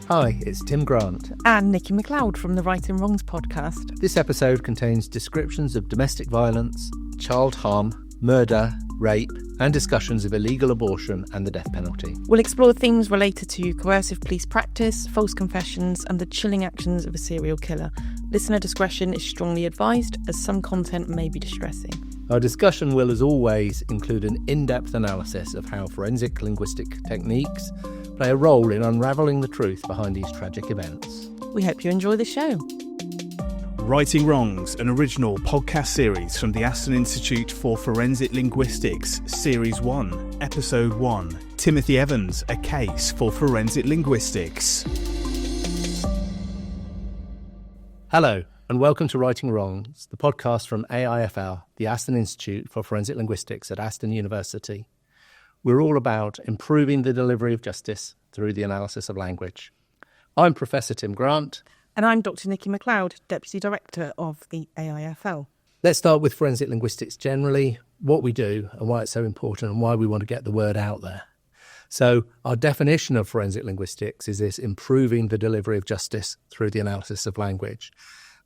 Hi, it's Tim Grant. And Nicci Macleod from the Right and Wrongs podcast. This episode contains descriptions of domestic violence, child harm, murder, rape, and discussions of illegal abortion and the death penalty. We'll explore themes related to coercive police practice, false confessions, and the chilling actions of a serial killer. Listener discretion is strongly advised, as some content may be distressing. Our discussion will, as always, include an in-depth analysis of how forensic linguistic techniques play a role in unravelling the truth behind these tragic events. We hope you enjoy the show. Righting Wrongs, an original podcast series from the Aston Institute for Forensic Linguistics, Series 1, Episode 1, Timothy Evans, A Case for Forensic Linguistics. Hello, and welcome to Righting Wrongs, the podcast from AIFL, the Aston Institute for Forensic Linguistics at Aston University. We're all about improving the delivery of justice through the analysis of language. I'm Professor Tim Grant. And I'm Dr. Nicci Macleod, Deputy Director of the AIFL. Let's start with forensic linguistics generally, what we do and why it's so important and why we want to get the word out there. So our definition of forensic linguistics is this: improving the delivery of justice through the analysis of language.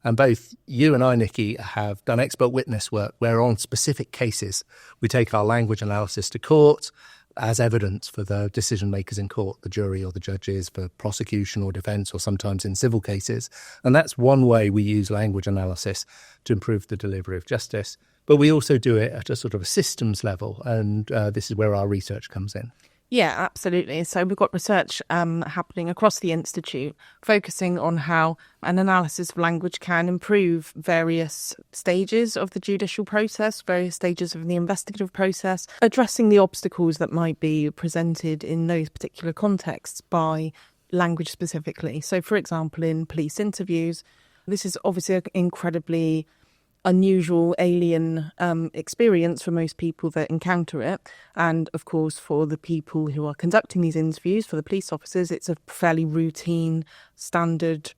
And both you and I, Nicci, have done expert witness work where on specific cases we take our language analysis to court as evidence for the decision makers in court, the jury or the judges, for prosecution or defence, or sometimes in civil cases. And that's one way we use language analysis to improve the delivery of justice. But we also do it at a sort of a systems level, and this is where our research comes in. Yeah, absolutely. So we've got research happening across the Institute, focusing on how an analysis of language can improve various stages of the judicial process, various stages of the investigative process, addressing the obstacles that might be presented in those particular contexts by language specifically. So, for example, in police interviews, this is obviously an incredibly unusual alien experience for most people that encounter it, and of course for the people who are conducting these interviews, for the police officers, it's a fairly routine, standard,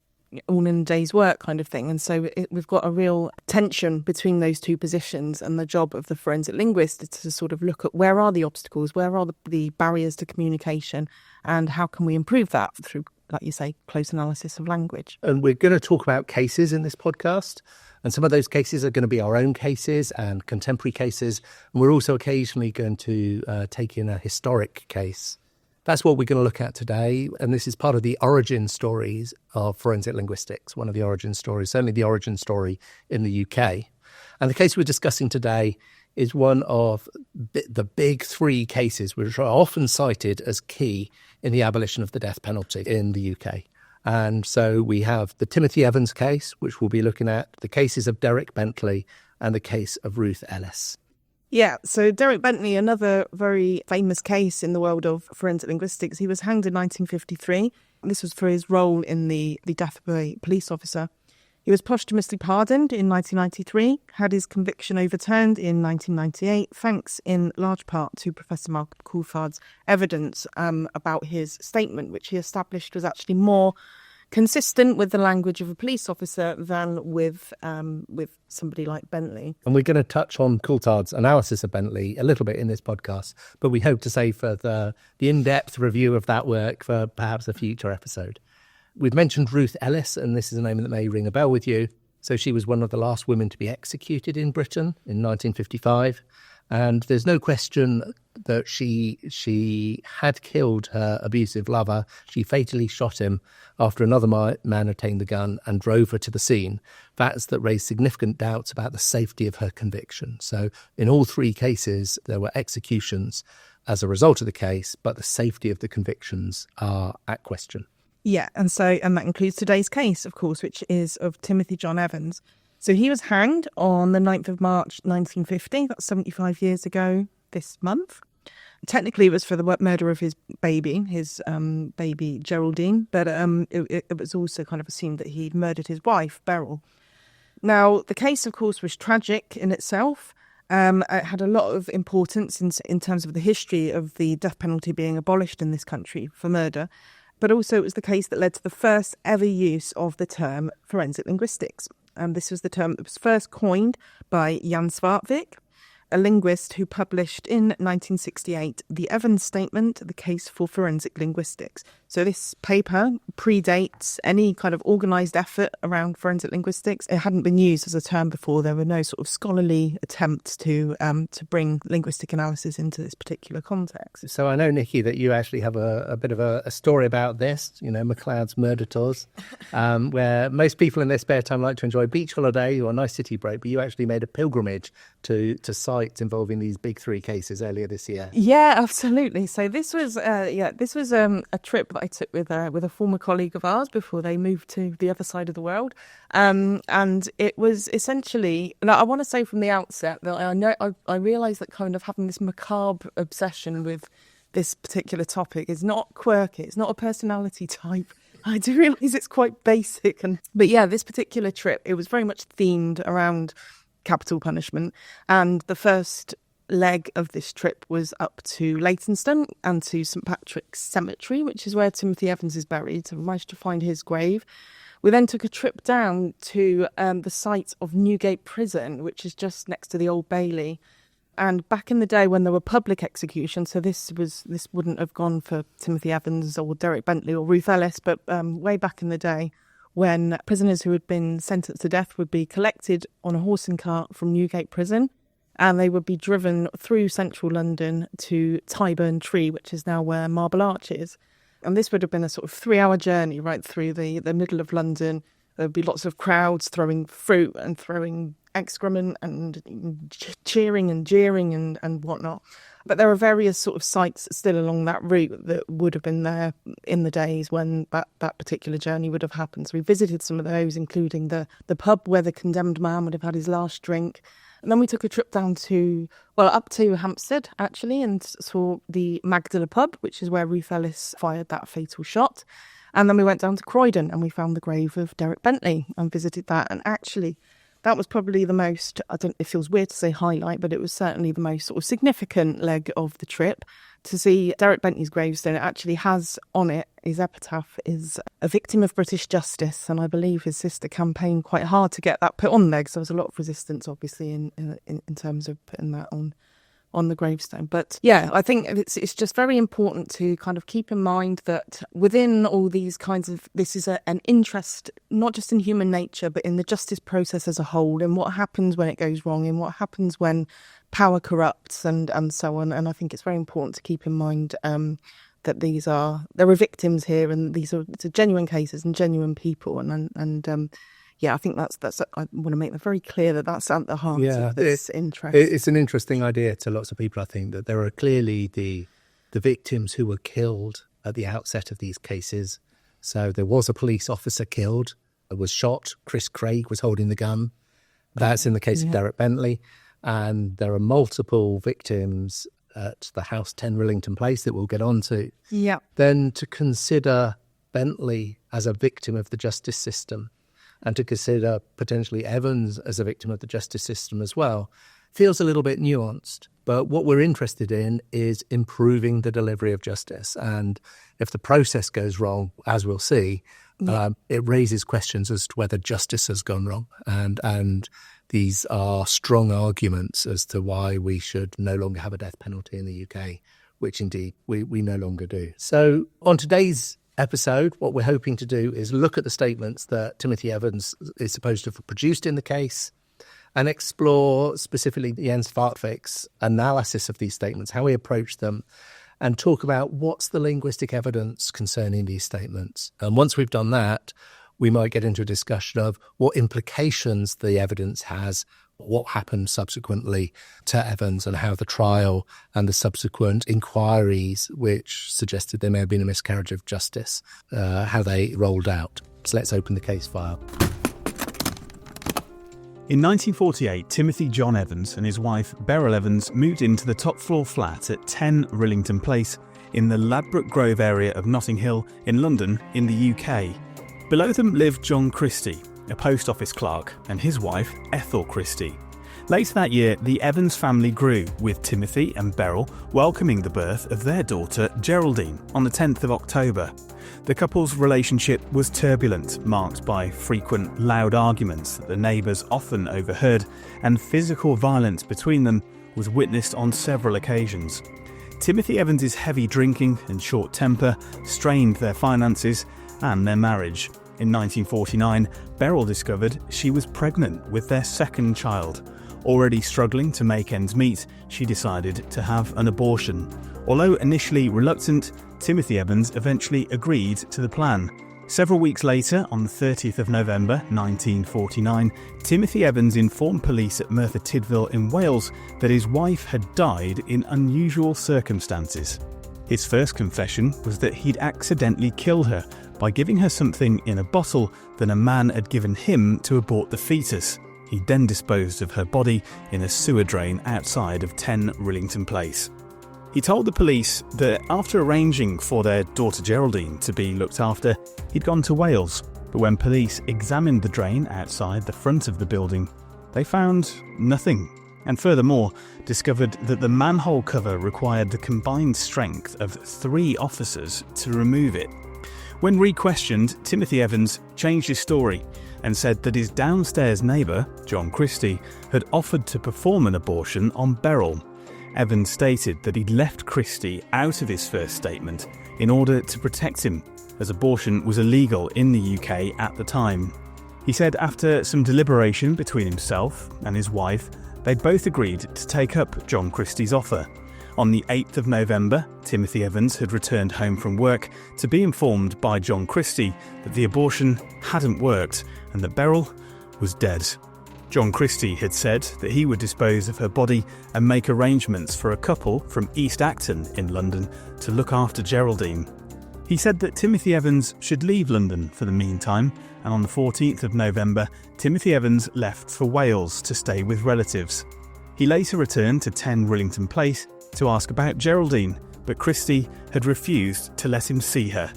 all in a day's work kind of thing. And so we've got a real tension between those two positions, and the job of the forensic linguist is to sort of look at where are the obstacles, where are the barriers to communication, and how can we improve that through, like you say, close analysis of language. And we're going to talk about cases in this podcast. And some of those cases are going to be our own cases and contemporary cases. And we're also occasionally going to take in a historic case. That's what we're going to look at today. And this is part of the origin stories of forensic linguistics, one of the origin stories, certainly the origin story in the UK. And the case we're discussing today is one of the big three cases which are often cited as key in the abolition of the death penalty in the UK. And so we have the Timothy Evans case, which we'll be looking at, the cases of Derek Bentley and the case of Ruth Ellis. Yeah, so Derek Bentley, another very famous case in the world of forensic linguistics. He was hanged in 1953. This was for his role in the death of a police officer. He was posthumously pardoned in 1993, had his conviction overturned in 1998, thanks in large part to Professor Malcolm Coulthard's evidence about his statement, which he established was actually more consistent with the language of a police officer than with somebody like Bentley. And we're going to touch on Coulthard's analysis of Bentley a little bit in this podcast, but we hope to save for the in-depth review of that work for perhaps a future episode. We've mentioned Ruth Ellis, and this is a name that may ring a bell with you. So she was one of the last women to be executed in Britain in 1955. And there's no question that she had killed her abusive lover. She fatally shot him after another man obtained the gun and drove her to the scene. Facts that raised significant doubts about the safety of her conviction. So in all three cases, there were executions as a result of the case, but the safety of the convictions are at question. Yeah, and that includes today's case, of course, which is of Timothy John Evans. So he was hanged on the 9th of March 1950, that's 75 years ago this month. Technically, it was for the murder of his baby Geraldine, but it was also kind of assumed that he'd murdered his wife, Beryl. Now, the case, of course, was tragic in itself. It had a lot of importance in terms of the history of the death penalty being abolished in this country for murder. But also it was the case that led to the first ever use of the term forensic linguistics. This was the term that was first coined by Jan Svartvik, a linguist who published in 1968 the Evans Statement, the Case for Forensic Linguistics. So this paper predates any kind of organised effort around forensic linguistics. It hadn't been used as a term before. There were no sort of scholarly attempts to bring linguistic analysis into this particular context. So I know, Nicci, that you actually have a bit of a story about this, Macleod's murder tours, where most people in their spare time like to enjoy a beach holiday or a nice city break, but you actually made a pilgrimage to sites involving these big three cases earlier this year. Yeah, absolutely. So this was a trip that I took with a former colleague of ours before they moved to the other side of the world, and it was essentially. Now, I want to say from the outset that I realised that kind of having this macabre obsession with this particular topic is not quirky. It's not a personality type. I do realise it's quite basic, but yeah, this particular trip, it was very much themed around capital punishment, and the first leg of this trip was up to Leytonstone and to St Patrick's Cemetery, which is where Timothy Evans is buried. So we managed to find his grave. We then took a trip down to the site of Newgate Prison, which is just next to the Old Bailey. And back in the day when there were public executions, so this wouldn't have gone for Timothy Evans or Derek Bentley or Ruth Ellis, but way back in the day when prisoners who had been sentenced to death would be collected on a horse and cart from Newgate Prison, and they would be driven through central London to Tyburn Tree, which is now where Marble Arch is. And this would have been a sort of 3-hour journey right through the middle of London. There would be lots of crowds throwing fruit and throwing excrement and cheering and jeering and whatnot. But there are various sort of sites still along that route that would have been there in the days when that particular journey would have happened. So we visited some of those, including the pub where the condemned man would have had his last drink. And then we took a trip down up to Hampstead, actually, and saw the Magdala pub, which is where Ruth Ellis fired that fatal shot. And then we went down to Croydon and we found the grave of Derek Bentley and visited that. And actually, that was probably the most, it feels weird to say highlight, but it was certainly the most sort of significant leg of the trip. To see Derek Bentley's gravestone, it actually has on it, his epitaph is a victim of British justice, and I believe his sister campaigned quite hard to get that put on there, because there was a lot of resistance, obviously, in terms of putting that on the gravestone. But yeah, I think it's just very important to kind of keep in mind that within all these kinds of, this is an interest, not just in human nature, but in the justice process as a whole, in what happens when it goes wrong, in what happens when power corrupts and so on. And I think it's very important to keep in mind that there are victims here, and these are genuine cases and genuine people. Yeah, I think that's. I want to make that very clear that that's at the heart of this interest. It's an interesting idea to lots of people, I think, that there are clearly the victims who were killed at the outset of these cases. So there was a police officer killed, was shot. Chris Craig was holding the gun. That's in the case of Derek Bentley. And there are multiple victims at the House 10 Rillington Place that we'll get on to. Yeah. Then to consider Bentley as a victim of the justice system, and to consider potentially Evans as a victim of the justice system as well, feels a little bit nuanced. But what we're interested in is improving the delivery of justice. And if the process goes wrong, as we'll see, it raises questions as to whether justice has gone wrong. And these are strong arguments as to why we should no longer have a death penalty in the UK, which indeed we no longer do. So on today's episode, what we're hoping to do is look at the statements that Timothy Evans is supposed to have produced in the case and explore specifically Jan Svartvik's analysis of these statements, how he approached them, and talk about what's the linguistic evidence concerning these statements. And once we've done that, we might get into a discussion of what implications the evidence has, what happened subsequently to Evans, and how the trial and the subsequent inquiries, which suggested there may have been a miscarriage of justice, how they rolled out. So let's open the case file. In 1948, Timothy John Evans and his wife Beryl Evans moved into the top floor flat at 10 Rillington Place in the Ladbroke Grove area of Notting Hill in London in the UK. Below them lived John Christie, a post office clerk, and his wife Ethel Christie. Later that year, the Evans family grew, with Timothy and Beryl welcoming the birth of their daughter Geraldine on the 10th of October. The couple's relationship was turbulent, marked by frequent loud arguments that the neighbours often overheard, and physical violence between them was witnessed on several occasions. Timothy Evans' heavy drinking and short temper strained their finances and their marriage. In 1949, Beryl discovered she was pregnant with their second child. Already struggling to make ends meet, she decided to have an abortion. Although initially reluctant, Timothy Evans eventually agreed to the plan. Several weeks later, on the 30th of November 1949, Timothy Evans informed police at Merthyr Tydfil in Wales that his wife had died in unusual circumstances. His first confession was that he'd accidentally killed her by giving her something in a bottle that a man had given him to abort the fetus. He then disposed of her body in a sewer drain outside of 10 Rillington Place. He told the police that after arranging for their daughter Geraldine to be looked after, he'd gone to Wales. But when police examined the drain outside the front of the building, they found nothing. And furthermore, discovered that the manhole cover required the combined strength of 3 officers to remove it. When re-questioned, Timothy Evans changed his story and said that his downstairs neighbour, John Christie, had offered to perform an abortion on Beryl. Evans stated that he'd left Christie out of his first statement in order to protect him, as abortion was illegal in the UK at the time. He said after some deliberation between himself and his wife, they'd both agreed to take up John Christie's offer. On the 8th of November, Timothy Evans had returned home from work to be informed by John Christie that the abortion hadn't worked and that Beryl was dead. John Christie had said that he would dispose of her body and make arrangements for a couple from East Acton in London to look after Geraldine. He said that Timothy Evans should leave London for the meantime, and on the 14th of November, Timothy Evans left for Wales to stay with relatives. He later returned to 10 Rillington Place to ask about Geraldine, but Christie had refused to let him see her.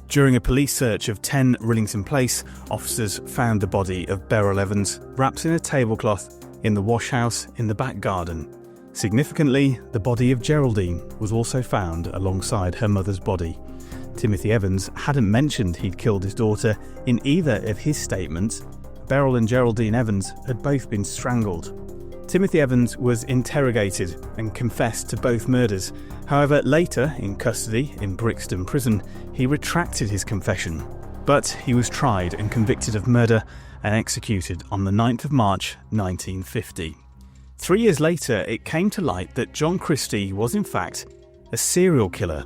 During a police search of 10 Rillington Place, officers found the body of Beryl Evans wrapped in a tablecloth in the wash house in the back garden. Significantly, the body of Geraldine was also found alongside her mother's body. Timothy Evans hadn't mentioned he'd killed his daughter in either of his statements. Beryl and Geraldine Evans had both been strangled. Timothy Evans was interrogated and confessed to both murders. However, later, in custody in Brixton Prison, he retracted his confession. But he was tried and convicted of murder and executed on the 9th of March 1950. 3 years later, it came to light that John Christie was in fact a serial killer.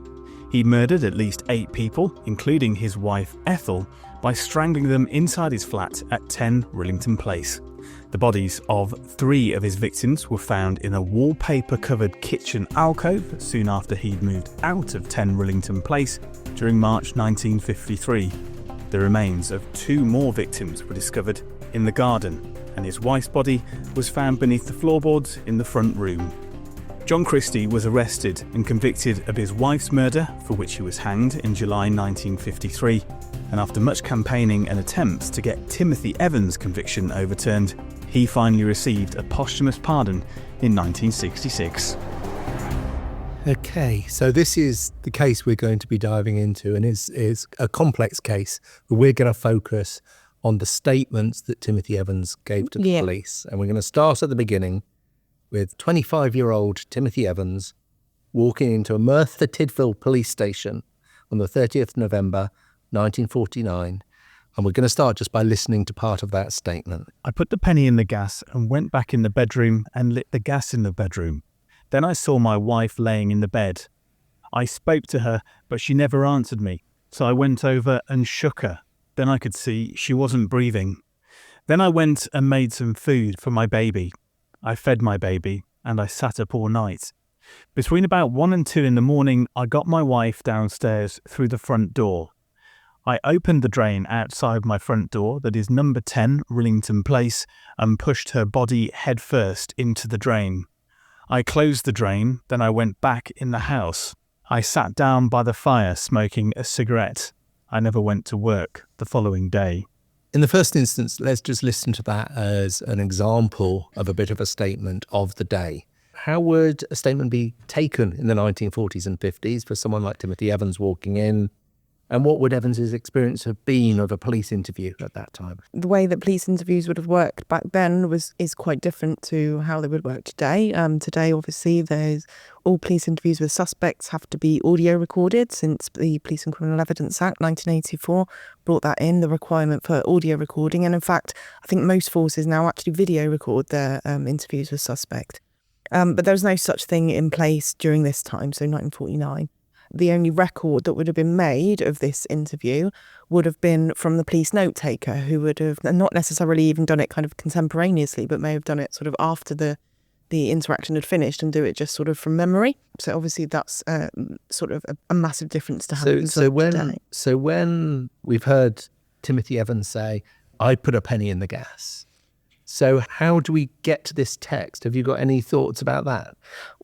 He murdered at least 8 people, including his wife Ethel, by strangling them inside his flat at 10 Rillington Place. The bodies of 3 of his victims were found in a wallpaper-covered kitchen alcove soon after he'd moved out of 10 Rillington Place during March 1953. The remains of 2 more victims were discovered in the garden, and his wife's body was found beneath the floorboards in the front room. John Christie was arrested and convicted of his wife's murder, for which he was hanged in July 1953, and after much campaigning and attempts to get Timothy Evans' conviction overturned, he finally received a posthumous pardon in 1966. Okay, so this is the case we're going to be diving into, and is a complex case. We're going to focus on the statements that Timothy Evans gave to the police, and we're going to start at the beginning with 25-year-old Timothy Evans walking into a Merthyr Tydfil police station on the 30th November 1949, and we're going to start just by listening to part of that statement. I put the penny in the gas and went back in the bedroom and lit the gas in the bedroom. Then I saw my wife laying in the bed. I spoke to her, but she never answered me, so I went over and shook her. Then I could see she wasn't breathing. Then I went and made some food for my baby. I fed my baby, and I sat up all night. Between about 1 and 2 in the morning, I got my wife downstairs through the front door. I opened the drain outside my front door, that is number 10 Rillington Place, and pushed her body head first into the drain. I closed the drain, then I went back in the house. I sat down by the fire smoking a cigarette. I never went to work the following day. In the first instance, let's just listen to that as an example of a bit of a statement of the day. How would a statement be taken in the 1940s and 50s for someone like Timothy Evans walking in, And what would Evans's experience have been of a police interview at that time? The way that police interviews would have worked back then is quite different to how they would work today. Today, obviously, all police interviews with suspects have to be audio recorded, since the Police and Criminal Evidence Act 1984 brought that in, the requirement for audio recording. And in fact, I think most forces now actually video record their interviews with suspect. But there was no such thing in place during this time, so 1949. The only record that would have been made of this interview would have been from the police note taker, who would have not necessarily even done it kind of contemporaneously, but may have done it sort of after the interaction had finished and do it just sort of from memory. So obviously that's sort of a massive difference to happen today. So when we've heard Timothy Evans say, "I put a penny in the gas," so how do we get to this text? Have you got any thoughts about that?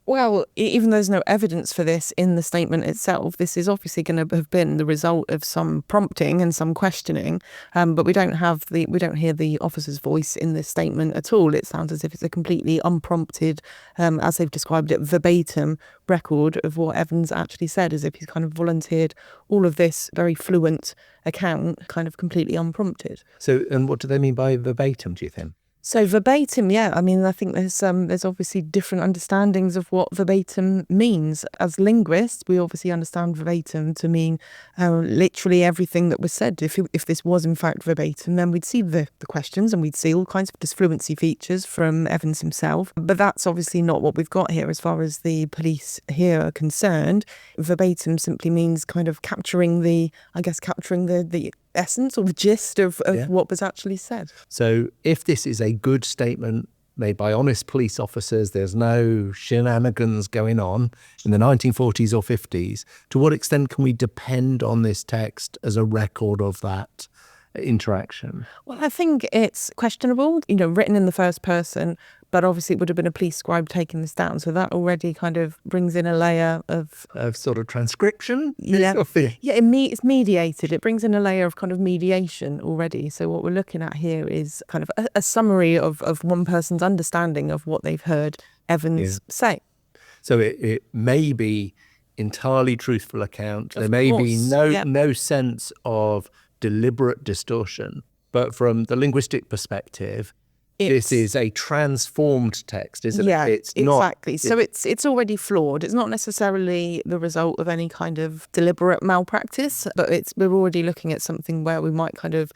Well, even though there's no evidence for this in the statement itself, this is obviously going to have been the result of some prompting and some questioning. But we don't hear the officer's voice in this statement at all. It sounds as if it's a completely unprompted, as they've described it, verbatim record of what Evans actually said, as if he's kind of volunteered all of this very fluent account, kind of completely unprompted. So, and what do they mean by verbatim, do you think? So verbatim, yeah. I mean, I think there's obviously different understandings of what verbatim means. As linguists, we obviously understand verbatim to mean literally everything that was said. If this was in fact verbatim, then we'd see the questions and we'd see all kinds of disfluency features from Evans himself. But that's obviously not what we've got here as far as the police here are concerned. Verbatim simply means kind of capturing the essence or the gist of what was actually said. So if this is a good statement made by honest police officers, there's no shenanigans going on in the 1940s or 50s, to what extent can we depend on this text as a record of that interaction? Well, I think it's questionable, written in the first person, but obviously it would have been a police scribe taking this down. So that already kind of brings in a layer of sort of transcription? Yeah, it's mediated. It brings in a layer of kind of mediation already. So what we're looking at here is kind of a summary of one person's understanding of what they've heard Evans say. So it may be entirely truthful account. There may be no sense of deliberate distortion, but from the linguistic perspective, this is a transformed text, isn't it? It's exactly. Not, so it's already flawed. It's not necessarily the result of any kind of deliberate malpractice, but we're already looking at something where we might kind of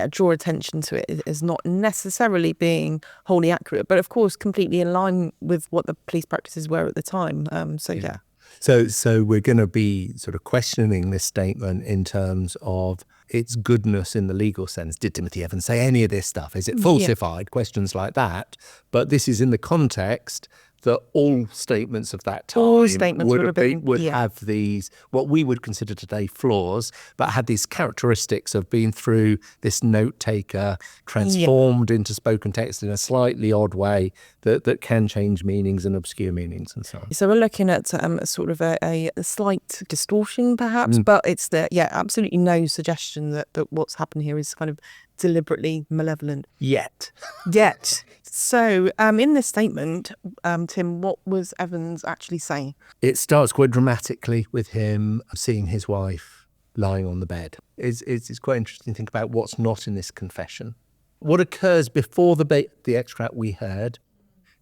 draw attention to it as not necessarily being wholly accurate, but of course completely in line with what the police practices were at the time. So we're going to be sort of questioning this statement in terms of its goodness in the legal sense. Did Timothy Evans say any of this stuff? Is it falsified? Yeah. Questions like that. But this is in the context that all statements of that time would have these, what we would consider today flaws, but had these characteristics of being through this note taker, transformed into spoken text in a slightly odd way that can change meanings and obscure meanings and so on. So we're looking at sort of a slight distortion perhaps, but it's absolutely no suggestion that what's happened here is kind of deliberately malevolent. Yet. So in this statement, Tim, what was Evans actually saying? It starts quite dramatically with him seeing his wife lying on the bed. It's quite interesting to think about what's not in this confession. What occurs before the extract we heard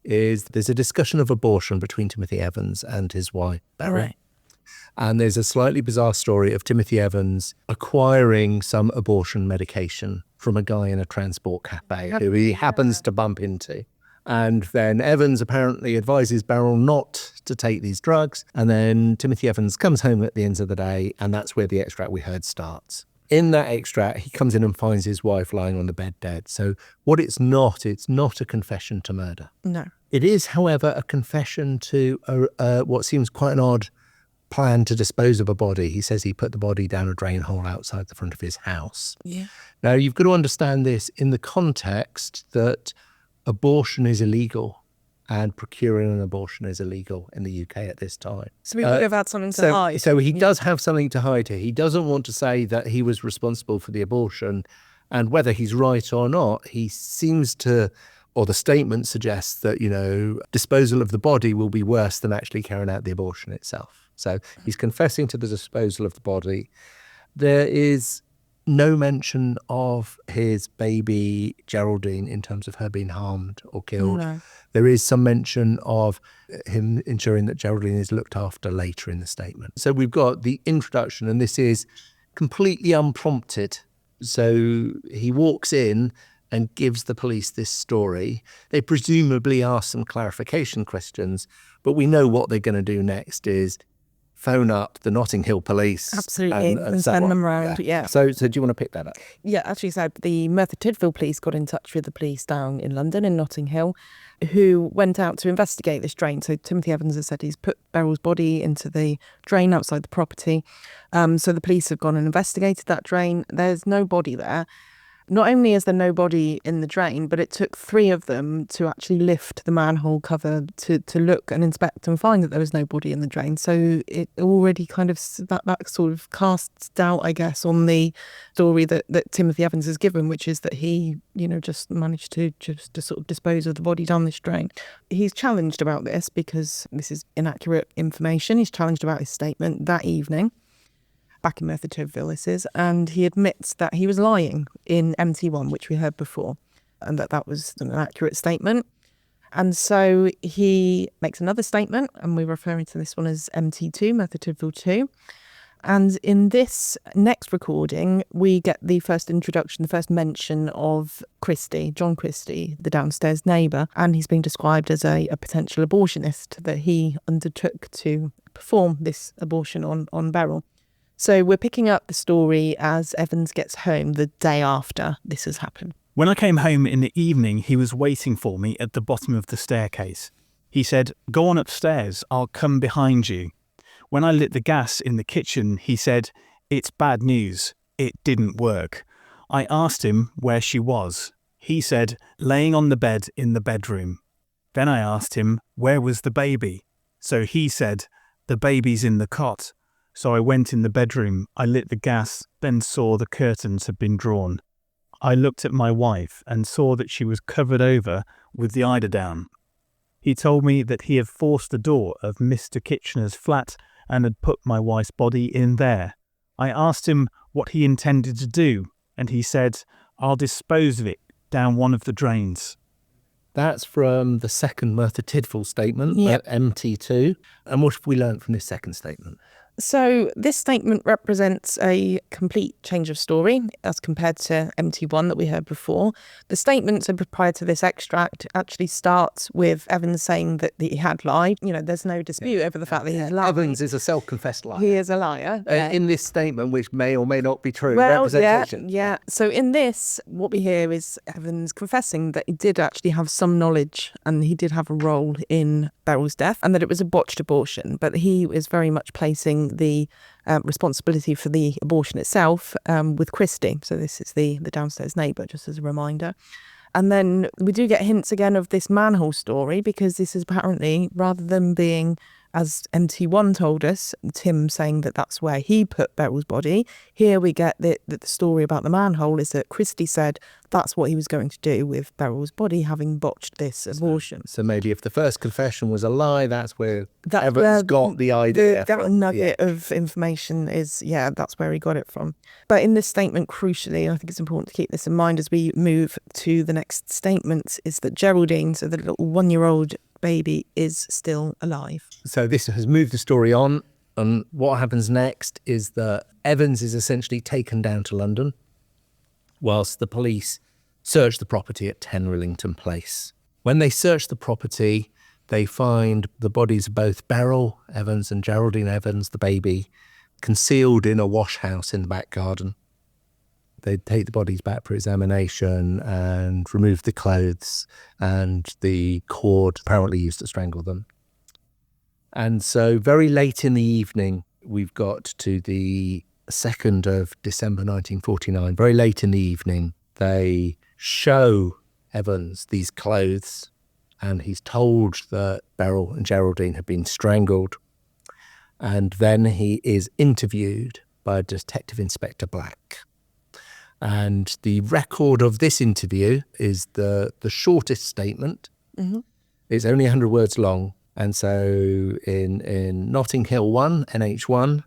is there's a discussion of abortion between Timothy Evans and his wife, Beryl. Right. And there's a slightly bizarre story of Timothy Evans acquiring some abortion medication from a guy in a transport cafe who he happens to bump into. And then Evans apparently advises Beryl not to take these drugs. And then Timothy Evans comes home at the end of the day, and that's where the extract we heard starts. In that extract, he comes in and finds his wife lying on the bed dead. So what it's not a confession to murder. No. It is, however, a confession to what seems quite an odd plan to dispose of a body. He says he put the body down a drain hole outside the front of his house. Yeah. Now, you've got to understand this in the context that abortion is illegal and procuring an abortion is illegal in the UK at this time. So he would have had something to hide. So he does have something to hide here. He doesn't want to say that he was responsible for the abortion, and whether he's right or not, he seems to, or the statement suggests that, disposal of the body will be worse than actually carrying out the abortion itself. So he's confessing to the disposal of the body. There is no mention of his baby Geraldine in terms of her being harmed or killed. No. There is some mention of him ensuring that Geraldine is looked after later in the statement. So we've got the introduction, and this is completely unprompted. So he walks in and gives the police this story. They presumably ask some clarification questions, but we know what they're going to do next is phone up the Notting Hill police. Absolutely, and send them around, yeah. So do you want to pick that up? Yeah, actually, so the Merthyr Tydfil police got in touch with the police down in London, in Notting Hill, who went out to investigate this drain. So Timothy Evans has said he's put Beryl's body into the drain outside the property. So the police have gone and investigated that drain. There's no body there. Not only is there no body in the drain, but it took 3 of them to actually lift the manhole cover to look and inspect and find that there was no body in the drain. So it already kind of, that sort of casts doubt, I guess, on the story that Timothy Evans has given, which is that he, just managed to sort of dispose of the body down this drain. He's challenged about this because this is inaccurate information. He's challenged about his statement that evening. Back in Merthyr Tydfil this is, and he admits that he was lying in MT1, which we heard before, and that was an accurate statement. And so he makes another statement, and we're referring to this one as MT2, Merthyr Tydfil 2. And in this next recording, we get the first introduction, the first mention of Christie, John Christie, the downstairs neighbour, and he's being described as a potential abortionist, that he undertook to perform this abortion on Beryl. So we're picking up the story as Evans gets home the day after this has happened. When I came home in the evening, he was waiting for me at the bottom of the staircase. He said, "Go on upstairs, I'll come behind you." When I lit the gas in the kitchen, he said, "It's bad news. It didn't work." I asked him where she was. He said, "Laying on the bed in the bedroom." Then I asked him, "Where was the baby?" So he said, "The baby's in the cot." So I went in the bedroom, I lit the gas, then saw the curtains had been drawn. I looked at my wife and saw that she was covered over with the eiderdown. He told me that he had forced the door of Mr. Kitchener's flat and had put my wife's body in there. I asked him what he intended to do, and he said, "I'll dispose of it down one of the drains." That's from the second Merthyr Tydfil statement, Yep. MT2. And what have we learned from this second statement? So this statement represents a complete change of story as compared to MT1 that we heard before. The statement prior to this extract actually starts with Evans saying that he had lied. There's no dispute over the fact that he's lied. Evans is a self-confessed liar. He is a liar. In this statement, which may or may not be true, Well, representation. yeah. So in this, what we hear is Evans confessing that he did actually have some knowledge and he did have a role in Beryl's death and that it was a botched abortion, but he is very much placing the responsibility for the abortion itself with Christie. So this is the downstairs neighbour, just as a reminder. And then we do get hints again of this manhole story, because this is apparently, rather than being, as MT1 told us, Tim saying that that's where he put Beryl's body, here we get that the story about the manhole is that Christie said that's what he was going to do with Beryl's body, having botched this abortion. So maybe if the first confession was a lie, that's where Evans got the idea That from. nugget of information is, that's where he got it from. But in this statement, crucially, I think it's important to keep this in mind as we move to the next statement, is that Geraldine, so the little 1-year-old baby, is still alive. So this has moved the story on, and what happens next is that Evans is essentially taken down to London whilst the police search the property at 10 Rillington Place. When they search the property, they find the bodies of both Beryl Evans and Geraldine Evans, the baby, concealed in a wash house in the back garden. They take the bodies back for examination and remove the clothes and the cord apparently used to strangle them. And so very late in the evening, we've got to the 2nd of December 1949. Very late in the evening, they show Evans these clothes, and he's told that Beryl and Geraldine have been strangled. And then he is interviewed by Detective Inspector Black. And the record of this interview is the shortest statement. Mm-hmm. It's only 100 words long. And so in Notting Hill 1, NH1,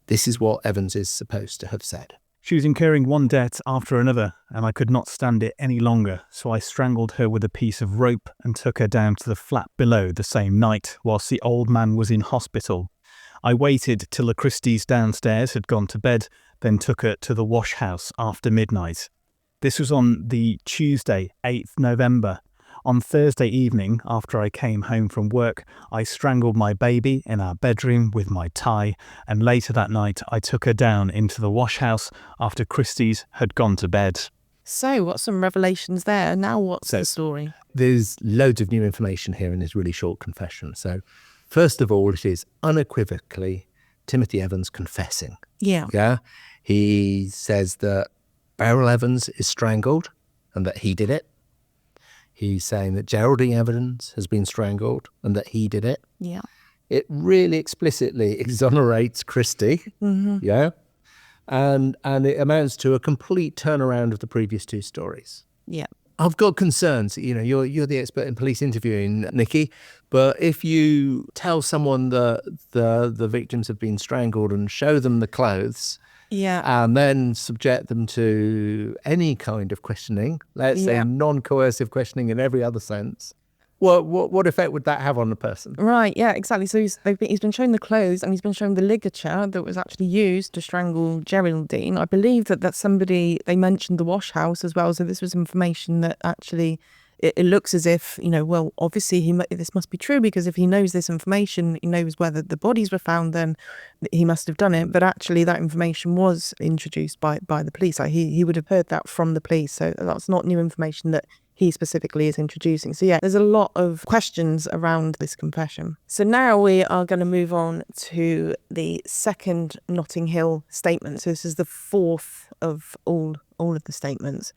This is what Evans is supposed to have said. She was incurring one debt after another, and I could not stand it any longer, so I strangled her with a piece of rope and took her down to the flat below the same night, whilst the old man was in hospital. I waited till the Christies downstairs had gone to bed, then took her to the wash house after midnight. This was on the Tuesday, 8th November. On Thursday evening, after I came home from work, I strangled my baby in our bedroom with my tie, and later that night I took her down into the wash house after Christie's had gone to bed. So, what's some revelations there? Now what's the story? There's loads of new information here in this really short confession. So, first of all, it is unequivocally Timothy Evans confessing. Yeah. He says that Beryl Evans is strangled and that he did it. He's saying that Geraldine Evans has been strangled and that he did it. Yeah. It really explicitly exonerates Christie. Mm-hmm. Yeah. And it amounts to a complete turnaround of the previous two stories. Yeah. I've got concerns. You know, you're the expert in police interviewing, Nicci, but if you tell someone that the victims have been strangled and show them the clothes, and then subject them to any kind of questioning, let's say non-coercive questioning in every other sense, what effect would that have on the person? Right, yeah, exactly. So he's been shown the clothes and he's been shown the ligature that was actually used to strangle Geraldine. I believe that somebody, they mentioned the wash house as well, so this was information that actually it looks as if, you know, well, obviously this must be true, because if he knows this information, he knows where the bodies were found, then he must have done it. But actually that information was introduced by the police. Like he would have heard that from the police. So that's not new information that he specifically is introducing. So yeah, there's a lot of questions around this confession. So now we are going to move on to the second Notting Hill statement. So this is the fourth of all of the statements.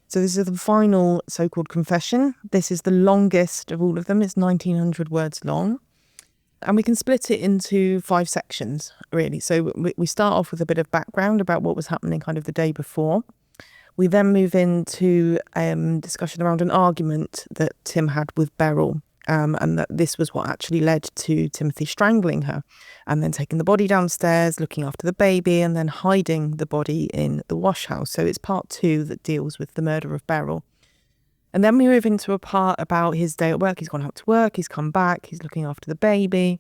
So this is the final so-called confession. This is the longest of all of them. It's 1,900 words long. And we can split it into 5 sections, really. So we start off with a bit of background about what was happening kind of the day before. We then move into discussion around an argument that Tim had with Beryl, and that this was what actually led to Timothy strangling her and then taking the body downstairs, looking after the baby, and then hiding the body in the wash house. So it's part 2 that deals with the murder of Beryl. And then we move into a part about his day at work. He's gone out to work, he's come back, he's looking after the baby.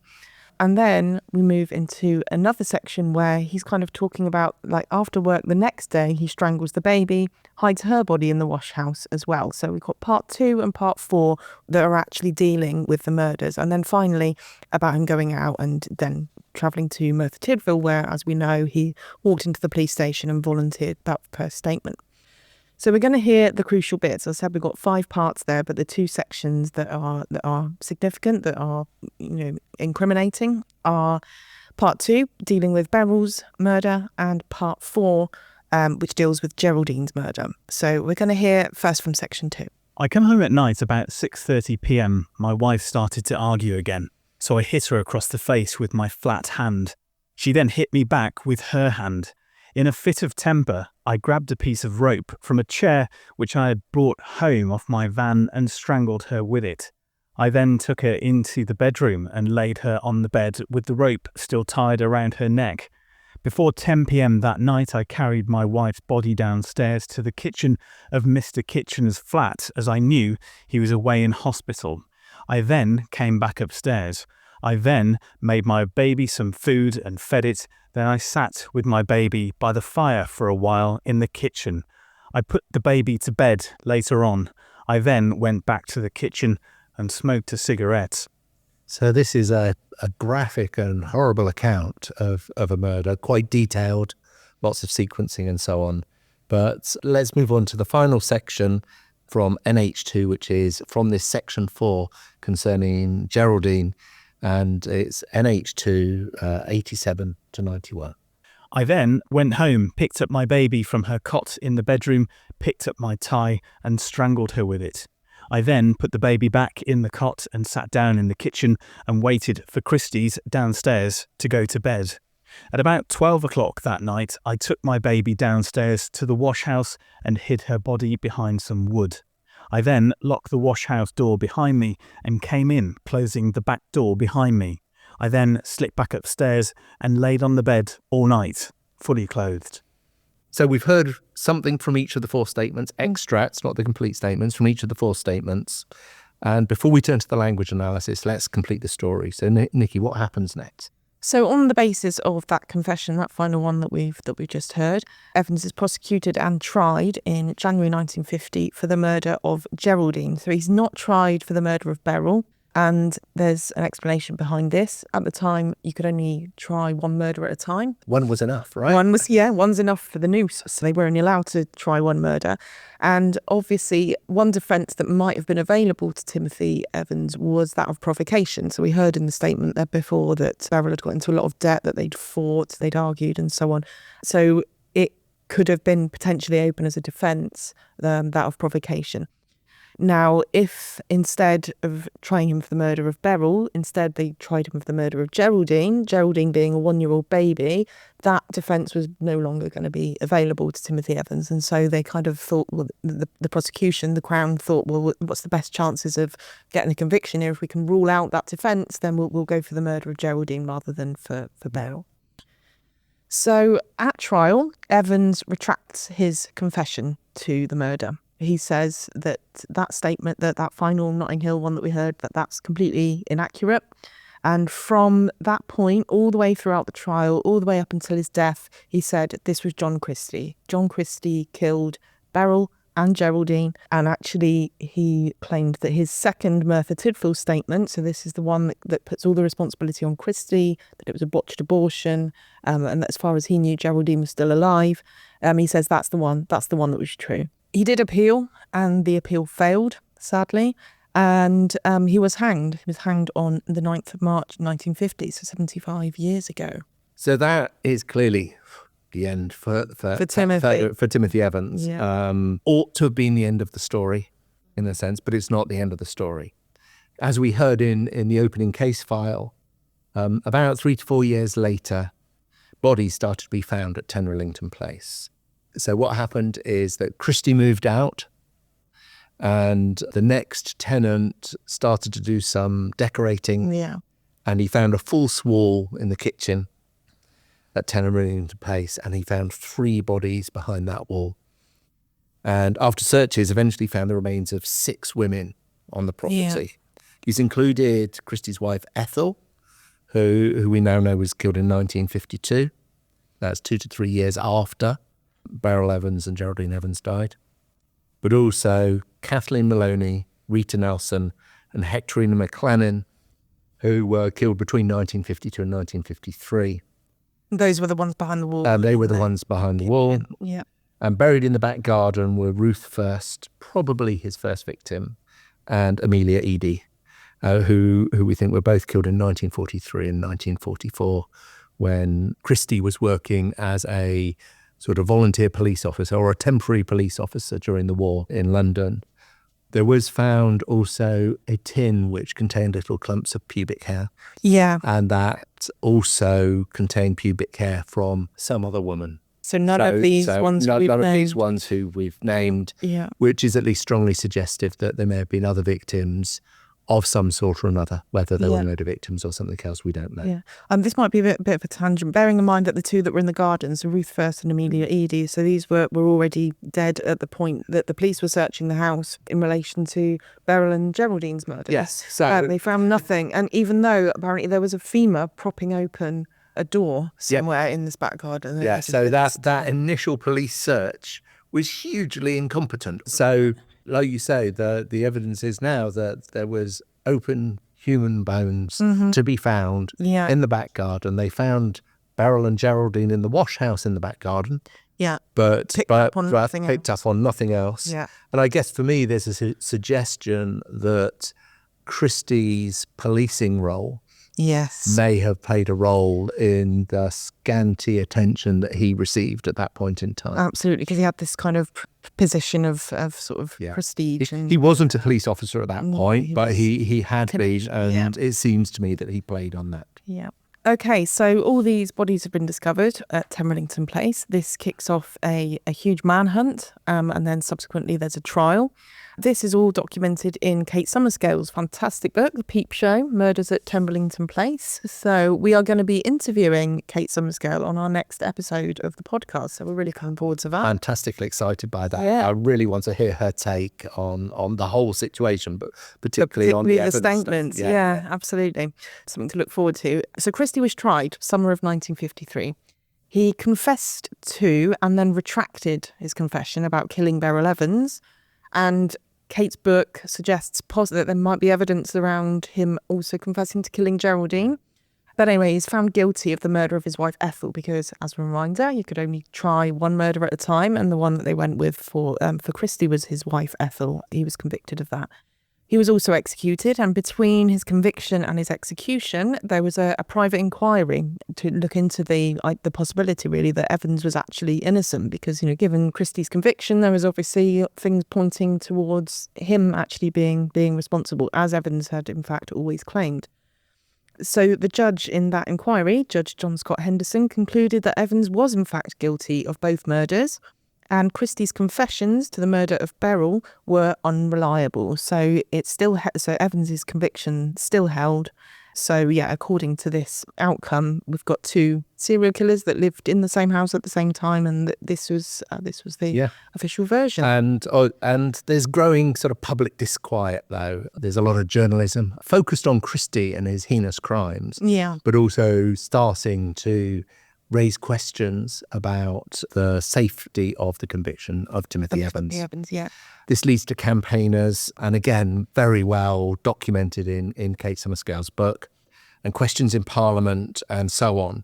And then we move into another section where he's kind of talking about, like, after work the next day, he strangles the baby, hides her body in the wash house as well. So we've got part 2 and part 4 that are actually dealing with the murders. And then finally about him going out and then travelling to Merthyr Tydfil, where, as we know, he walked into the police station and volunteered that first statement. So we're going to hear the crucial bits. As I said, we've got 5 parts there, but the 2 sections that are significant, that are, you know, incriminating, are part 2, dealing with Beryl's murder, and part 4, which deals with Geraldine's murder. So we're going to hear first from section 2. I come home at night about 6:30 p.m. My wife started to argue again, so I hit her across the face with my flat hand. She then hit me back with her hand. In a fit of temper, I grabbed a piece of rope from a chair which I had brought home off my van and strangled her with it. I then took her into the bedroom and laid her on the bed with the rope still tied around her neck. Before 10 p.m. that night, I carried my wife's body downstairs to the kitchen of Mr. Kitchener's flat, as I knew he was away in hospital. I then came back upstairs. I then made my baby some food and fed it. Then I sat with my baby by the fire for a while in the kitchen. I put the baby to bed later on. I then went back to the kitchen and smoked a cigarette. So this is a graphic and horrible account of a murder, quite detailed, lots of sequencing and so on. But let's move on to the final section from NH2, which is from this section 4 concerning Geraldine. And it's NH2 87 to 91. I then went home, picked up my baby from her cot in the bedroom, picked up my tie and strangled her with it. I then put the baby back in the cot and sat down in the kitchen and waited for Christie's downstairs to go to bed. At about 12 o'clock that night, I took my baby downstairs to the wash house and hid her body behind some wood. I then locked the wash house door behind me and came in, closing the back door behind me. I then slipped back upstairs and laid on the bed all night, fully clothed. So we've heard something from each of the 4 statements, extracts, not the complete statements, from each of the 4 statements. And before we turn to the language analysis, let's complete the story. So, Nicci, what happens next? So on the basis of that confession, that final one that we've just heard, Evans is prosecuted and tried in January 1950 for the murder of Geraldine. So he's not tried for the murder of Beryl. And there's an explanation behind this. At the time, you could only try one murder at a time. One was enough, right? One's enough for the Neus. So they were only allowed to try one murder. And obviously, one defence that might have been available to Timothy Evans was that of provocation. So we heard in the statement there before that Beryl had got into a lot of debt, that they'd fought, they'd argued and so on. So it could have been potentially open as a defence, that of provocation. Now, if instead of trying him for the murder of Beryl, instead they tried him for the murder of Geraldine being a 1-year-old baby, that defence was no longer going to be available to Timothy Evans. And so they kind of thought, well, the prosecution, the Crown thought, well, what's the best chances of getting a conviction here? If we can rule out that defence, then we'll go for the murder of Geraldine rather than for Beryl. So at trial, Evans retracts his confession to the murder. He says that statement, that final Notting Hill one that we heard, that's completely inaccurate. And from that point, all the way throughout the trial, all the way up until his death, he said this was John Christie. John Christie killed Beryl and Geraldine. And actually, he claimed that his second Merthyr Tydfil statement, so this is the one that puts all the responsibility on Christie, that it was a botched abortion, and that as far as he knew, Geraldine was still alive. He says that's the one that was true. He did appeal, and the appeal failed, sadly, and he was hanged. He was hanged on the 9th of March 1950, so 75 years ago. So that is clearly the end for Timothy Evans. Yeah. Ought to have been the end of the story, in a sense, but it's not the end of the story. As we heard in the opening case file, about 3 to 4 years later, bodies started to be found at 10 Rillington Place. So what happened is that Christie moved out, and the next tenant started to do some decorating. Yeah. And he found a false wall in the kitchen at 10 Rillington Place, and he found 3 bodies behind that wall. And after searches, eventually found the remains of 6 women on the property. Yeah. He's included Christie's wife, Ethel, who we now know was killed in 1952. That's 2 to 3 years after Beryl Evans and Geraldine Evans died. But also Kathleen Maloney, Rita Nelson, and Hectorina McLennan, who were killed between 1952 and 1953. Those were the ones behind the wall. They were the ones behind the wall. Yeah. And buried in the back garden were Ruth First, probably his first victim, and Amelia Eady, who we think were both killed in 1943 and 1944, when Christie was working as a sort of volunteer police officer or a temporary police officer during the war in London. There was found also a tin which contained little clumps of pubic hair. Yeah. And that also contained pubic hair from some other woman. So none of these ones who we've named, yeah, which is at least strongly suggestive that there may have been other victims of some sort or another, whether they were murder victims or something else, we don't know. Yeah, this might be a bit of a tangent, bearing in mind that the 2 that were in the gardens, Ruth First and Amelia Eady, so these were already dead at the point that the police were searching the house in relation to Beryl and Geraldine's murder. Yes, so they found nothing, and even though apparently there was a femur propping open a door somewhere in this back garden. Yeah, so that initial police search was hugely incompetent. So, like you say, the evidence is now that there was open human bones to be found in the back garden. They found Beryl and Geraldine in the wash house in the back garden. Yeah, but picked up on nothing else. Yeah, and I guess for me, there's a suggestion that Christie's policing role may have played a role in the scanty attention that he received at that point in time. Absolutely, because he had this kind of position of sort of prestige. He wasn't a police officer at that point, but he had been, and it seems to me that he played on that. Yeah. Okay, so all these bodies have been discovered at 10 Rillington Place. This kicks off a huge manhunt, and then subsequently there's a trial. This is all documented in Kate Summerscale's fantastic book, The Peep Show, Murders at Temberlington Place. So we are going to be interviewing Kate Summerscale on our next episode of the podcast. So we're really looking forward to that. Fantastically excited by that. Yeah. I really want to hear her take on the whole situation, but particularly on the evidence statements. stuff. Yeah, absolutely. Something to look forward to. So Christie was tried summer of 1953. He confessed to and then retracted his confession about killing Beryl Evans. And Kate's book suggests that there might be evidence around him also confessing to killing Geraldine. But anyway, he's found guilty of the murder of his wife Ethel because, as a reminder, you could only try one murder at a time, and the one that they went with for Christie was his wife Ethel. He was convicted of that. He was also executed, and between his conviction and his execution, there was a private inquiry to look into the possibility, really, that Evans was actually innocent because, given Christie's conviction, there was obviously things pointing towards him actually being responsible, as Evans had, in fact, always claimed. So the judge in that inquiry, Judge John Scott Henderson, concluded that Evans was, in fact, guilty of both murders, and Christie's confessions to the murder of Beryl were unreliable. So so Evans's conviction still held. So yeah, according to this outcome, we've got two serial killers that lived in the same house at the same time, and this was the official version. And there's growing sort of public disquiet, though. There's a lot of journalism focused on Christie and his heinous crimes, but also starting to raise questions about the safety of the conviction of Timothy Evans. This leads to campaigners, and again, very well documented in Kate Summerscale's book, and questions in Parliament and so on.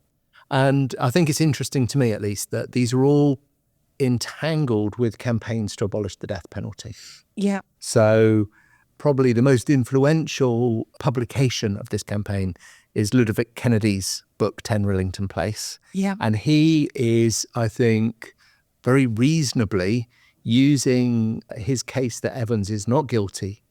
And I think it's interesting to me, at least, that these are all entangled with campaigns to abolish the death penalty. Yeah. So probably the most influential publication of this campaign is Ludovic Kennedy's book, 10 Rillington Place. Yeah. And he is, I think, very reasonably using his case that Evans is not guilty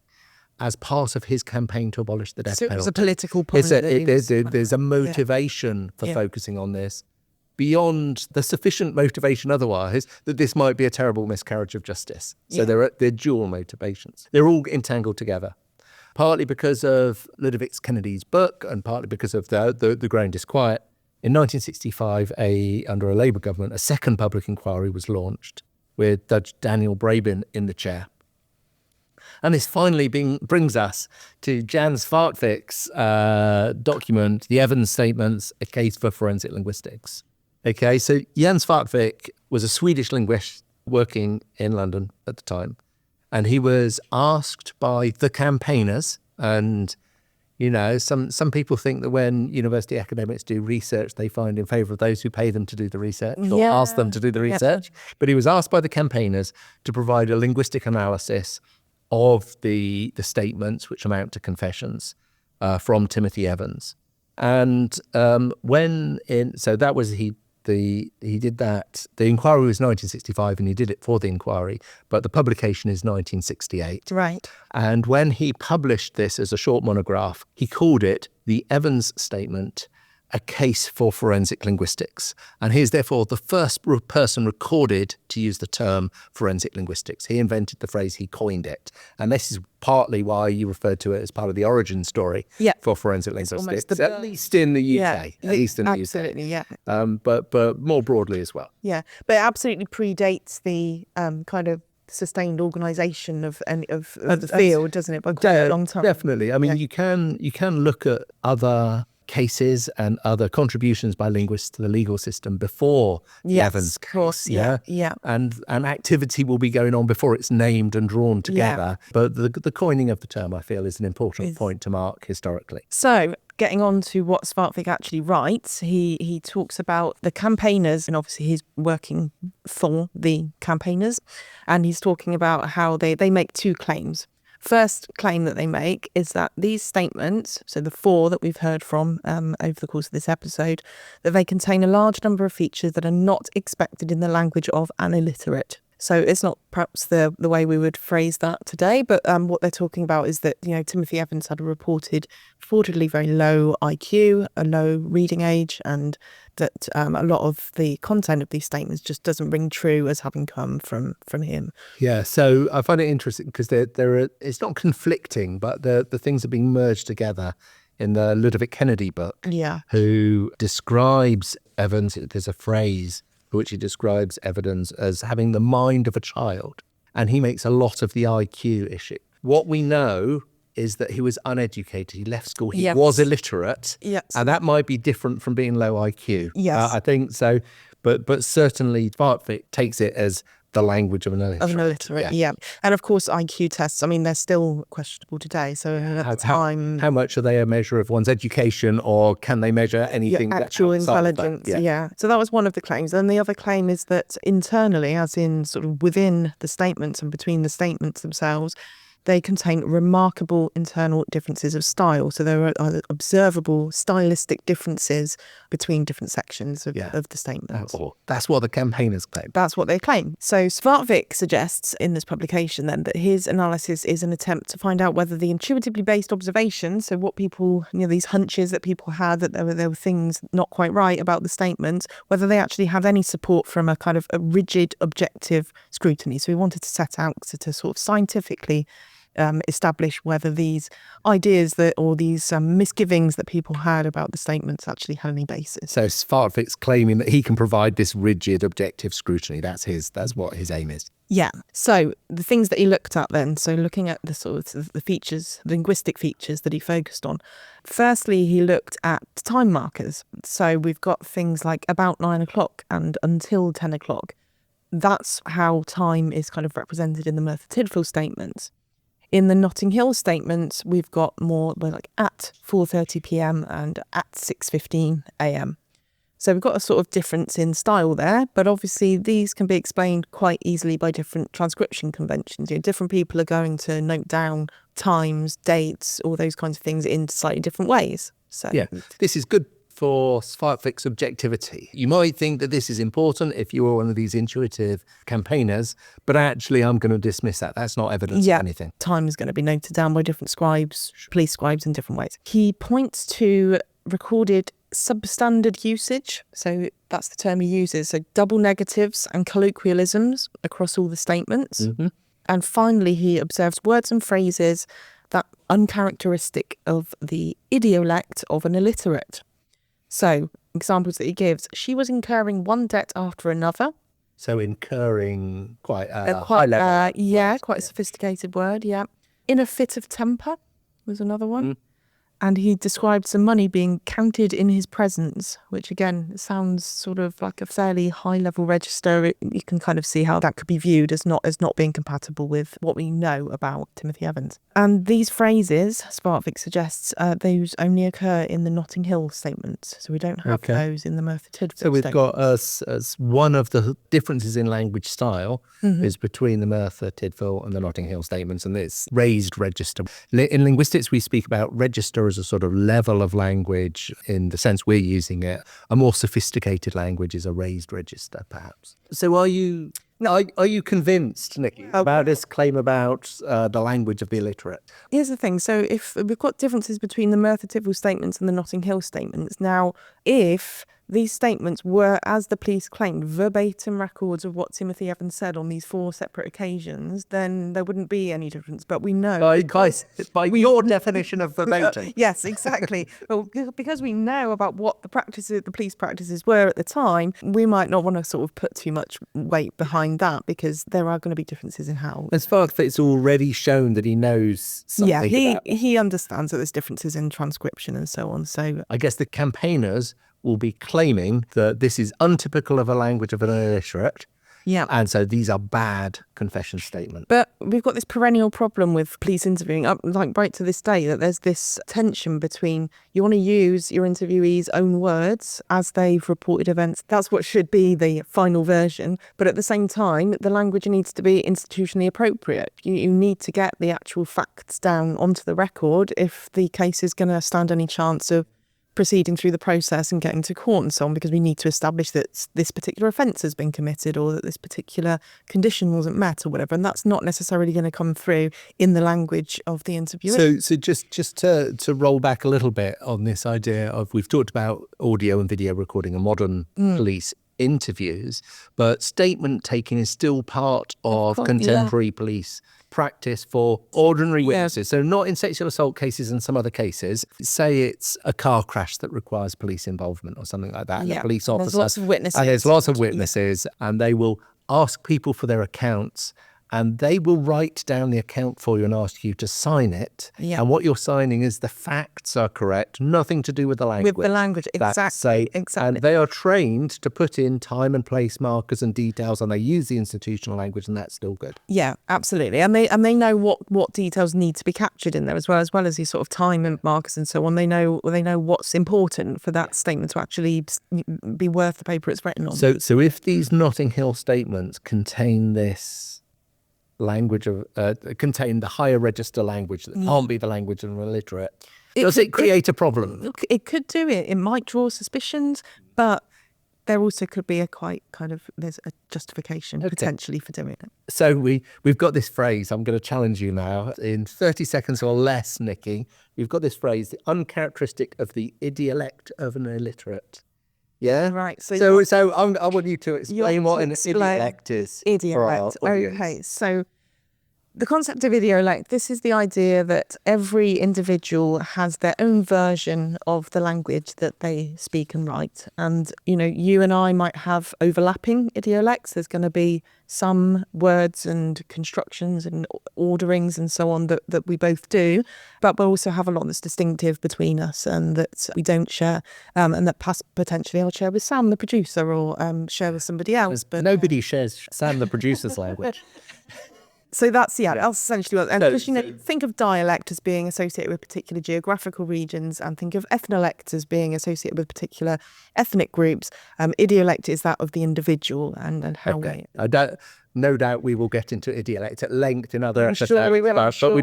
as part of his campaign to abolish the death penalty. It was a political point. There's a motivation for focusing on this beyond the sufficient motivation otherwise that this might be a terrible miscarriage of justice. So they're dual motivations. They're all entangled together. Partly because of Ludovic Kennedy's book and partly because of the growing disquiet. In 1965, under a Labour government, a second public inquiry was launched with Judge Daniel Brabin in the chair. And this finally brings us to Jan Svartvik's document, The Evans Statements, A Case for Forensic Linguistics. Okay, so Jan Svartvik was a Swedish linguist working in London at the time. And he was asked by the campaigners, and, some people think that when university academics do research, they find in favour of those who pay them to do the research or ask them to do the research. But he was asked by the campaigners to provide a linguistic analysis of the statements, which amount to confessions, from Timothy Evans. And he did that. The inquiry was 1965 and he did it for the inquiry, but the publication is 1968. Right. And when he published this as a short monograph, he called it The Evans Statement, A Case for Forensic Linguistics. And he is therefore the first person recorded to use the term forensic linguistics. He invented the phrase, he coined it. And this is partly why you referred to it as part of the origin story for forensic linguistics, at least in the UK. Absolutely, yeah. But more broadly as well. Yeah, but it absolutely predates the kind of sustained organisation of the field, doesn't it, by quite a long time? Definitely. I mean, you can look at other cases and other contributions by linguists to the legal system before the Evans case. Of course, yeah. And activity will be going on before it's named and drawn together. Yeah. But the coining of the term, I feel, is an important point to mark historically. So, getting on to what Svartvik actually writes, he talks about the campaigners, and obviously he's working for the campaigners, and he's talking about how they make two claims. First claim that they make is that these statements, so the four that we've heard from over the course of this episode, that they contain a large number of features that are not expected in the language of an illiterate. So it's not perhaps the way we would phrase that today, but what they're talking about is that, Timothy Evans had a reportedly very low IQ, a low reading age, and that a lot of the content of these statements just doesn't ring true as having come from him. Yeah, so I find it interesting because it's not conflicting, but the things are being merged together in the Ludovic Kennedy book, who describes Evans. There's a phrase for which he describes Evans as having the mind of a child, and he makes a lot of the IQ issue. What we know is that he was uneducated. He left school. He was illiterate. Yes. And that might be different from being low IQ. Yes. I think so. But certainly Svartvik takes it as the language of an illiterate. Yeah. And of course, IQ tests, I mean, they're still questionable today. So at the time... How much are they a measure of one's education, or can they measure anything? Actual intelligence, So that was one of the claims. And the other claim is that internally, as in sort of within the statements and between the statements themselves, they contain remarkable internal differences of style. So there are observable stylistic differences between different sections of the statements. That's what the campaigners claim. That's what they claim. So Svartvik suggests in this publication then that his analysis is an attempt to find out whether the intuitively based observations, so what people, these hunches that people had, that there were things not quite right about the statement, whether they actually have any support from a kind of a rigid objective scrutiny. So he wanted to set out to sort of scientifically establish whether these ideas or these misgivings that people had about the statements actually had any basis. So Svartvik's claiming that he can provide this rigid objective scrutiny. That's what his aim is. Yeah. So the things that he looked at then, so looking at the sort of the features, linguistic features that he focused on. Firstly, he looked at time markers. So we've got things like about 9 o'clock and until 10 o'clock. That's how time is kind of represented in the Merthyr Tydfil statements. In the Notting Hill statements, we've got more like at 4:30 p.m. and at 6:15 a.m. So we've got a sort of difference in style there, but obviously these can be explained quite easily by different transcription conventions. Different people are going to note down times, dates, all those kinds of things in slightly different ways. So this is good for Svartvik's objectivity. You might think that this is important if you were one of these intuitive campaigners, but actually I'm going to dismiss that. That's not evidence of anything. Time is going to be noted down by different scribes, police scribes in different ways. He points to recorded substandard usage. So that's the term he uses. So double negatives and colloquialisms across all the statements. Mm-hmm. And finally, he observes words and phrases that are uncharacteristic of the idiolect of an illiterate. So, examples that he gives, she was incurring one debt after another. So incurring quite a high level. Quite a sophisticated word, In a fit of temper was another one. Mm. And he described some money being counted in his presence, which again sounds sort of like a fairly high-level register. You can kind of see how that could be viewed as not being compatible with what we know about Timothy Evans. And these phrases, Svartvik suggests, those only occur in the Notting Hill statements. So we don't have those in the Merthyr Tydfil So we've statement. got as one of the differences in language style is between the Merthyr Tydfil and the Notting Hill statements, and this raised register. In linguistics, we speak about register as a sort of level of language in the sense we're using it. A more sophisticated language is a raised register, perhaps. So are you convinced, Nicci, about this claim about the language of the illiterate? Here's the thing. So if we've got differences between the Merthyr Tydfil statements and the Notting Hill statements. Now, if these statements were, as the police claimed, verbatim records of what Timothy Evans said on these 4 separate occasions, then there wouldn't be any difference. But we know... By your definition of verbatim. Yes, exactly. Well, because we know about what the police practices were at the time, we might not want to sort of put too much weight behind that, because there are going to be differences in how... As far as it's already shown that he knows something he understands that there's differences in transcription and so on. So I guess the campaigners will be claiming that this is untypical of a language of an illiterate. Yeah. And so these are bad confession statements. But we've got this perennial problem with police interviewing, like right to this day, that there's this tension between you want to use your interviewee's own words as they've reported events. That's what should be the final version. But at the same time, the language needs to be institutionally appropriate. You need to get the actual facts down onto the record if the case is going to stand any chance of proceeding through the process and getting to court and so on, because we need to establish that this particular offence has been committed or that this particular condition wasn't met or whatever. And that's not necessarily going to come through in the language of the interviewee. So just to roll back a little bit on this idea of, we've talked about audio and video recording and modern police interviews, but statement taking is still part of contemporary police practice for ordinary witnesses. So not in sexual assault cases and some other cases. Say it's a car crash that requires police involvement or something like that. And a police officer. There's lots of witnesses. And there's lots of witnesses, and they will ask people for their accounts, and they will write down the account for you and ask you to sign it. Yeah. And what you're signing is the facts are correct, nothing to do with the language. With the language, exactly. And they are trained to put in time and place markers and details, and they use the institutional language, and that's still good. Yeah, absolutely. And they know what details need to be captured in there as well as these sort of time and markers and so on. They know what's important for that statement to actually be worth the paper it's written on. So if these Notting Hill statements contain this language of contain the higher register language that can't be the language of an illiterate, does it create a problem? It could do it. It might draw suspicions, but there also could be there's a justification potentially for doing it. So we've got this phrase. I'm going to challenge you now in 30 seconds or less, Nicci. We've got this phrase, the uncharacteristic of the idiolect of an illiterate. Yeah? Right. So I want you to explain what an idiolect is. Idiolect. Okay. So the concept of idiolect, this is the idea that every individual has their own version of the language that they speak and write. And, you and I might have overlapping idiolects. There's going to be some words and constructions and orderings and so on that we both do, but we'll also have a lot that's distinctive between us and that we don't share, and that potentially I'll share with Sam, the producer, or share with somebody else. But nobody shares Sam, the producer's language. So that's essentially what. And because think of dialect as being associated with particular geographical regions, and think of ethnolect as being associated with particular ethnic groups. Idiolect is that of the individual and how we. No doubt we will get into idiolect at length in other episodes, sure we will, but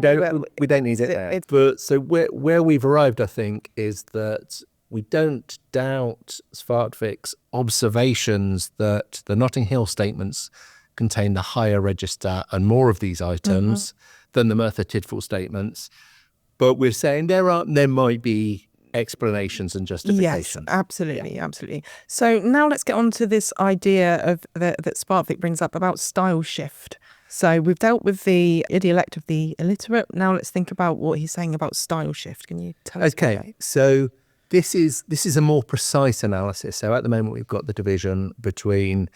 we don't need it now. But so where we've arrived, I think, is that we don't doubt Svartvik's observations that the Notting Hill statements contain the higher register and more of these items than the Merthyr Tydfil statements, but we're saying there might be explanations and justification. Yes, absolutely. So now let's get on to this idea of that Svartvik brings up about style shift. So we've dealt with the idiolect of the illiterate. Now let's think about what he's saying about style shift. Can you tell us? Okay, so this is a more precise analysis. So at the moment we've got the division between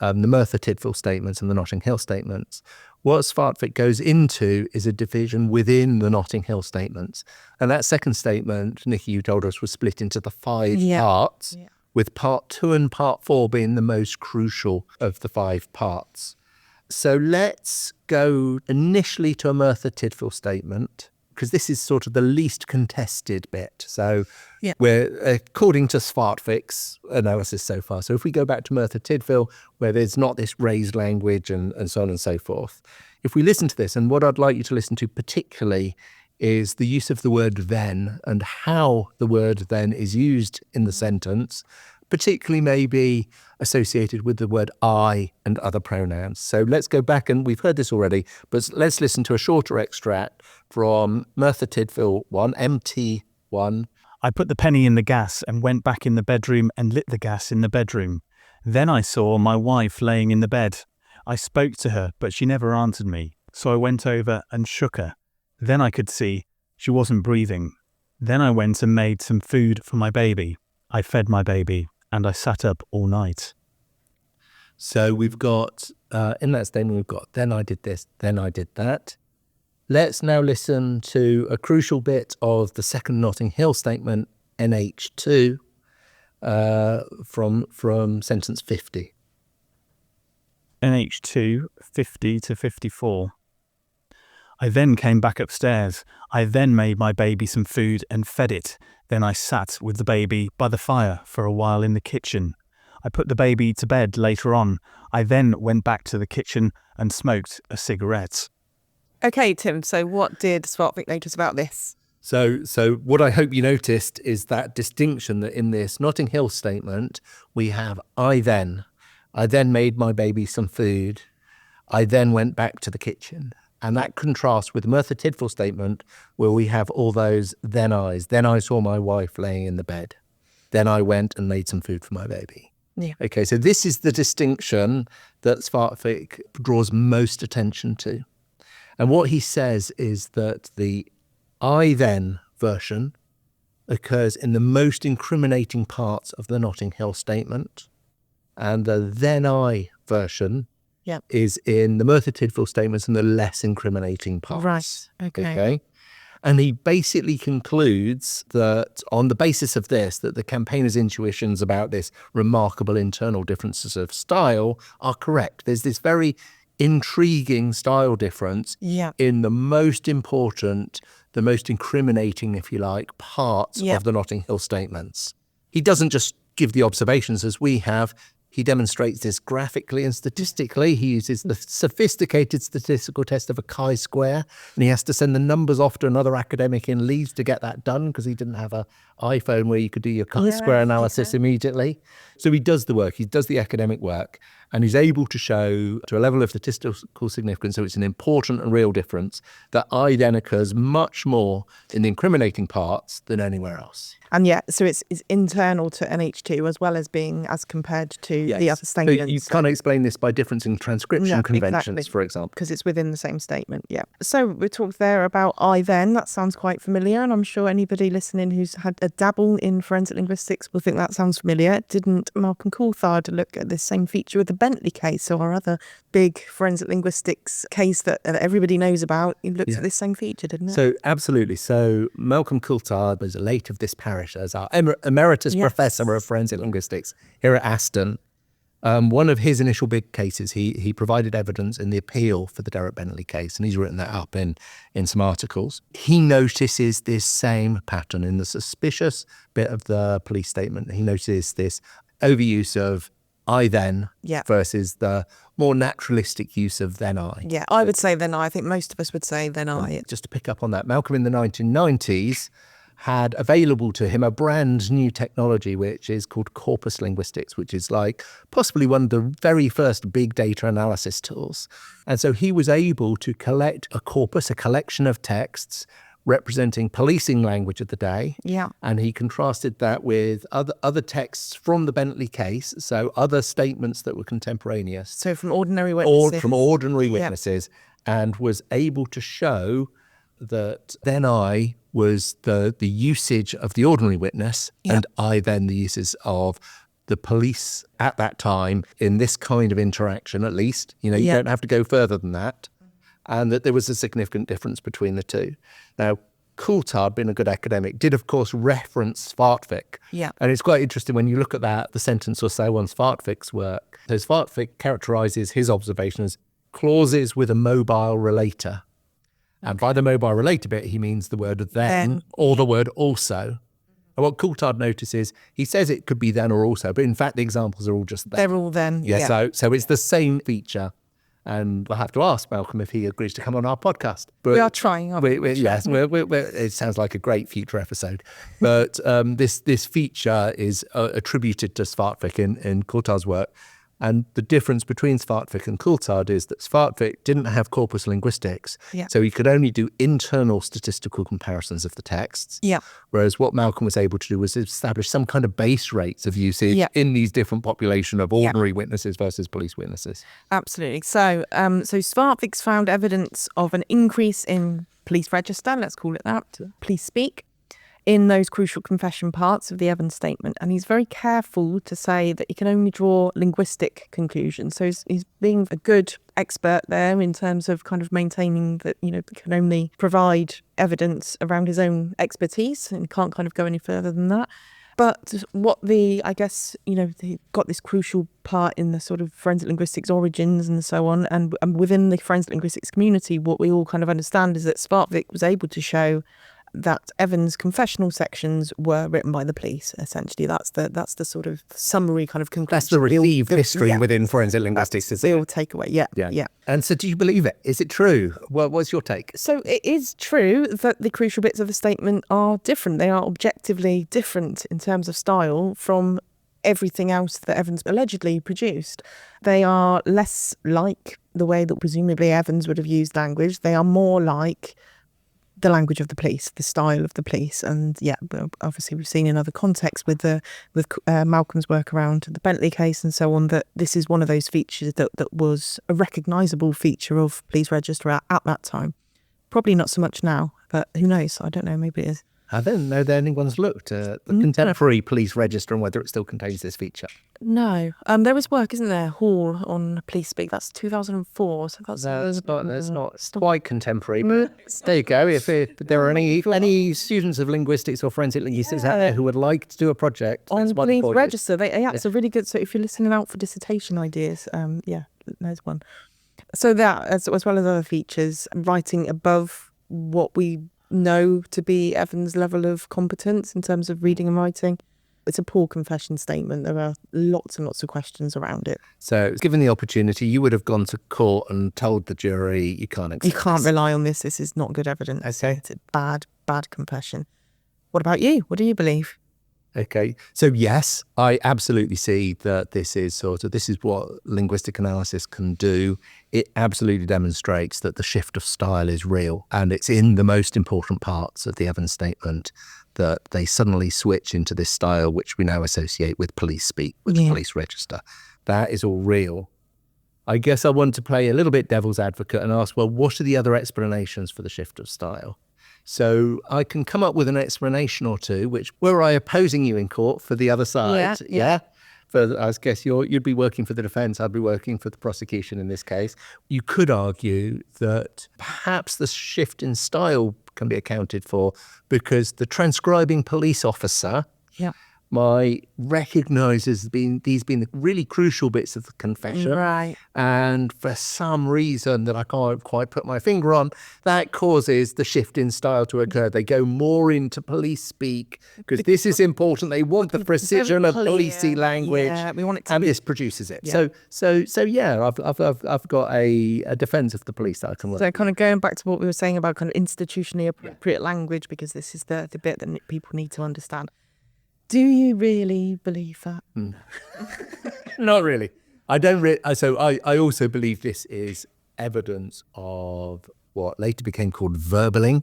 the Merthyr Tydfil statements and the Notting Hill statements. What Svartvik goes into is a division within the Notting Hill statements. And that second statement, Nicci, you told us, was split into the 5 parts, with part 2 and part 4 being the most crucial of the 5 parts. So let's go initially to a Merthyr Tydfil statement, because this is sort of the least contested bit. So we're, according to Svartvik's analysis so far, so if we go back to Merthyr Tydfil, where there's not this raised language and so on and so forth, if we listen to this, and what I'd like you to listen to particularly is the use of the word then and how the word then is used in the sentence, particularly maybe associated with the word I and other pronouns. So let's go back, and we've heard this already, but let's listen to a shorter extract from Merthyr Tydfil 1, MT1. I put the penny in the gas and went back in the bedroom and lit the gas in the bedroom. Then I saw my wife laying in the bed. I spoke to her, but she never answered me, so I went over and shook her. Then I could see she wasn't breathing. Then I went and made some food for my baby. I fed my baby, and I sat up all night. So we've got, in that statement, we've got, then I did this, then I did that. Let's now listen to a crucial bit of the second Notting Hill statement, NH2, from sentence 50. NH2, 50 to 54. I then came back upstairs. I then made my baby some food and fed it. Then I sat with the baby by the fire for a while in the kitchen. I put the baby to bed later on. I then went back to the kitchen and smoked a cigarette. Okay, Tim, so what did Svartvik notice about this? So what I hope you noticed is that distinction that in this Notting Hill statement, we have I then made my baby some food. I then went back to the kitchen. And that contrasts with the Merthyr Tydfil statement where we have all those then I's. Then I saw my wife laying in the bed. Then I went and made some food for my baby. Yeah. Okay, so this is the distinction that Svartvik draws most attention to. And what he says is that the I then version occurs in the most incriminating parts of the Notting Hill statement, and the then I version is in the Merthyr Tydfil statements and the less incriminating parts. Right, okay. And he basically concludes that on the basis of this, that the campaigner's intuitions about this remarkable internal differences of style are correct. There's this very intriguing style difference in the most important, the most incriminating, if you like, parts of the Notting Hill statements. He doesn't just give the observations as we have. He demonstrates this graphically and statistically. He uses the sophisticated statistical test of a chi-square, and he has to send the numbers off to another academic in Leeds to get that done because he didn't have an iPhone where you could do your chi-square analysis immediately. So he does the work, he does the academic work, and he's able to show to a level of statistical significance, so it's an important and real difference, that I then occurs much more in the incriminating parts than anywhere else. And so it's internal to NH2 as well as being as compared to the other statements. So you can't explain this by difference in transcription conventions, for example. Because it's within the same statement, So we talked there about I then. That sounds quite familiar, and I'm sure anybody listening who's had a dabble in forensic linguistics will think that sounds familiar. Didn't Malcolm Coulthard look at this same feature with the Bentley case, or other big forensic linguistics case that everybody knows about? He looked at this same feature, didn't it? So absolutely. So Malcolm Coulthard was a late of this parish as our emeritus professor of forensic linguistics here at Aston. One of his initial big cases, he provided evidence in the appeal for the Derek Bentley case, and he's written that up in some articles. He notices this same pattern in the suspicious bit of the police statement. He notices this overuse of I then versus the more naturalistic use of then I. Yeah, I would say then I. I think most of us would say then I. Just to pick up on that, Malcolm in the 1990s had available to him a brand new technology which is called corpus linguistics, which is like possibly one of the very first big data analysis tools. And so he was able to collect a corpus, a collection of texts representing policing language of the day. Yeah. And he contrasted that with other texts from the Bentley case, so other statements that were contemporaneous. So from ordinary witnesses. From ordinary witnesses, and was able to show that then I was the usage of the ordinary witness, and I then the uses of the police at that time in this kind of interaction, at least. You don't have to go further than that. And that there was a significant difference between the two. Now, Coulthard, being a good academic, did, of course, reference Svartvik. Yeah. And it's quite interesting when you look at that, the sentence or so on Svartvik's work. So Svartvik characterises his observation as clauses with a mobile relator. And by the mobile relator bit, he means the word then or the word also. And what Coulthard notices, he says it could be then or also, but in fact, the examples are all just then. They're all then, So it's the same feature. And we'll have to ask Malcolm if he agrees to come on our podcast. But we are trying, aren't we? Yes, it sounds like a great future episode. But this feature is attributed to Svartvik in Coulthard's work. And the difference between Svartvik and Coulthard is that Svartvik didn't have corpus linguistics, so he could only do internal statistical comparisons of the texts. Yeah. Whereas what Malcolm was able to do was establish some kind of base rates of usage in these different population of ordinary witnesses versus police witnesses. Absolutely. So Svartvik's found evidence of an increase in police register, let's call it that, police speak, in those crucial confession parts of the Evans statement. And he's very careful to say that he can only draw linguistic conclusions. So he's being a good expert there in terms of kind of maintaining that, he can only provide evidence around his own expertise and can't kind of go any further than that. But what he got this crucial part in the sort of forensic linguistics origins and so on. And within the forensic linguistics community, what we all kind of understand is that Svartvik was able to show that Evans' confessional sections were written by the police. Essentially, that's the sort of summary kind of conclusion. That's the received history within forensic linguistics. That's the real takeaway. Yeah. And so do you believe it? Is it true? What's your take? So it is true that the crucial bits of the statement are different. They are objectively different in terms of style from everything else that Evans allegedly produced. They are less like the way that presumably Evans would have used language. They are more like the language of the police, the style of the police. And obviously we've seen in other contexts with Malcolm's work around the Bentley case and so on, that this is one of those features that was a recognisable feature of police register at that time. Probably not so much now, but who knows? I don't know, maybe it is. I don't know that anyone's looked at the contemporary police register and whether it still contains this feature. No. There was work, isn't there? Hall on police speak. That's 2004. So that's not quite contemporary. But there you go. If there are any students of linguistics or forensic linguistics out there who would like to do a project on police register, it's a really good. So if you're listening out for dissertation ideas, there's one. So that, as well as other features, writing above what we know to be Evans' level of competence in terms of reading and writing. It's a poor confession statement. There are lots and lots of questions around it. So, given the opportunity, you would have gone to court and told the jury you can't accept You can't rely on this. This is not good evidence. Okay. It's a bad confession. What about you? What do you believe? Okay. So, yes, I absolutely see that this is what linguistic analysis can do. It absolutely demonstrates that the shift of style is real, and it's in the most important parts of the Evans statement that they suddenly switch into this style, which we now associate with police speak, with the police register. That is all real. I guess I want to play a little bit devil's advocate and ask, well, what are the other explanations for the shift of style? So I can come up with an explanation or two, which, were I opposing you in court for the other side, for, I guess you'd be working for the defence, I'd be working for the prosecution in this case. You could argue that perhaps the shift in style can be accounted for because the transcribing police officer might recognise these being the really crucial bits of the confession. Right. And for some reason that I can't quite put my finger on, that causes the shift in style to occur. They go more into police speak because this is important. They want the precision of policey language. Yeah, we want it to and this produces it. Yeah. I've got a defence of the police that I can work. So kind of going back to what we were saying about kind of institutionally appropriate language, because this is the bit that people need to understand. Do you really believe that? Not really. I don't. So I also believe this is evidence of what later became called verbaling,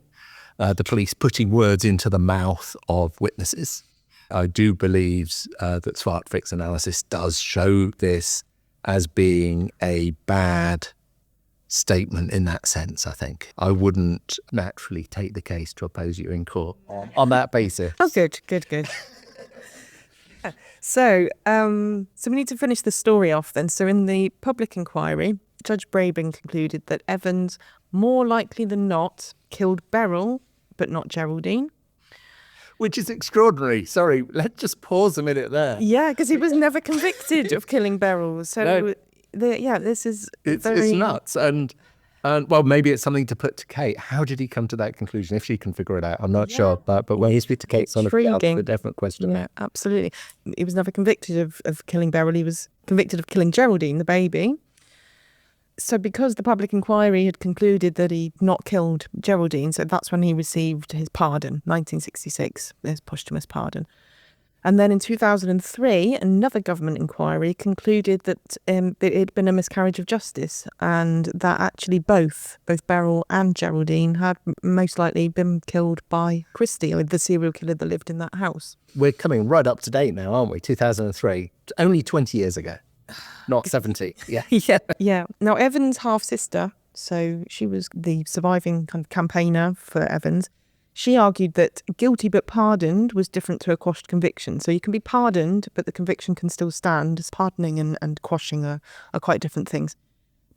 the police putting words into the mouth of witnesses. I do believe that Svartvik's analysis does show this as being a bad statement in that sense, I think. I wouldn't naturally take the case to oppose you in court on that basis. Oh, good. So we need to finish the story off then. So in the public inquiry, Judge Brabin concluded that Evans, more likely than not, killed Beryl, but not Geraldine. Which is extraordinary. Sorry, let's just pause a minute there. Yeah, because he was never convicted of killing Beryl. So, this is it's nuts. And well, maybe it's something to put to Kate. How did he come to that conclusion? If she can figure it out, I'm not sure. But when you speak to Kate, it's on a definite question. Yeah, absolutely. He was never convicted of killing Beryl. He was convicted of killing Geraldine, the baby. So because the public inquiry had concluded that he'd not killed Geraldine, so that's when he received his pardon, 1966, his posthumous pardon. And then in 2003, another government inquiry concluded that it had been a miscarriage of justice and that actually both Beryl and Geraldine had most likely been killed by Christie, the serial killer that lived in that house. We're coming right up to date now, aren't we? 2003, only 20 years ago, not 70. Yeah. Yeah. Now, Evans' half-sister, so she was the surviving kind of campaigner for Evans, she argued that guilty but pardoned was different to a quashed conviction. So you can be pardoned, but the conviction can still stand. As pardoning and quashing are quite different things.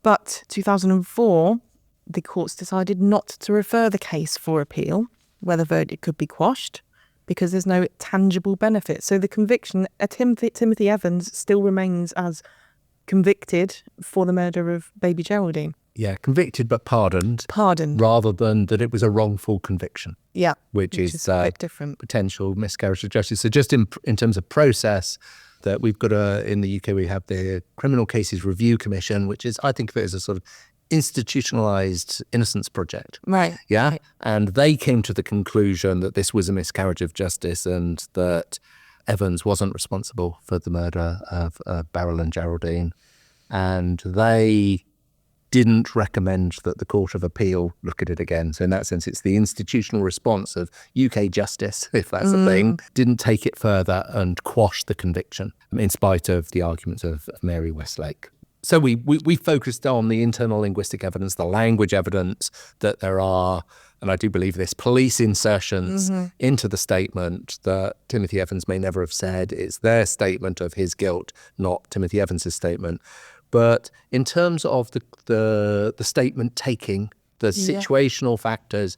But 2004, the courts decided not to refer the case for appeal, where the verdict could be quashed, because there's no tangible benefit. So the conviction, Timothy Evans still remains as convicted for the murder of baby Geraldine. Yeah, convicted but pardoned. Pardoned. Rather than that it was a wrongful conviction. Yeah. Which is quite different. Potential miscarriage of justice. So just in terms of process, that we've got in the UK, we have the Criminal Cases Review Commission, which is, I think of it as a sort of institutionalized innocence project. Right. Yeah. Right. And they came to the conclusion that this was a miscarriage of justice and that Evans wasn't responsible for the murder of Beryl and Geraldine. And they didn't recommend that the Court of Appeal look at it again. So in that sense, it's the institutional response of UK justice, if that's a thing, didn't take it further and quash the conviction in spite of the arguments of Mary Westlake. So we focused on the internal linguistic evidence, the language evidence that there are, and I do believe this, police insertions into the statement that Timothy Evans may never have said. It's their statement of his guilt, not Timothy Evans's statement. But in terms of the statement taking, the situational factors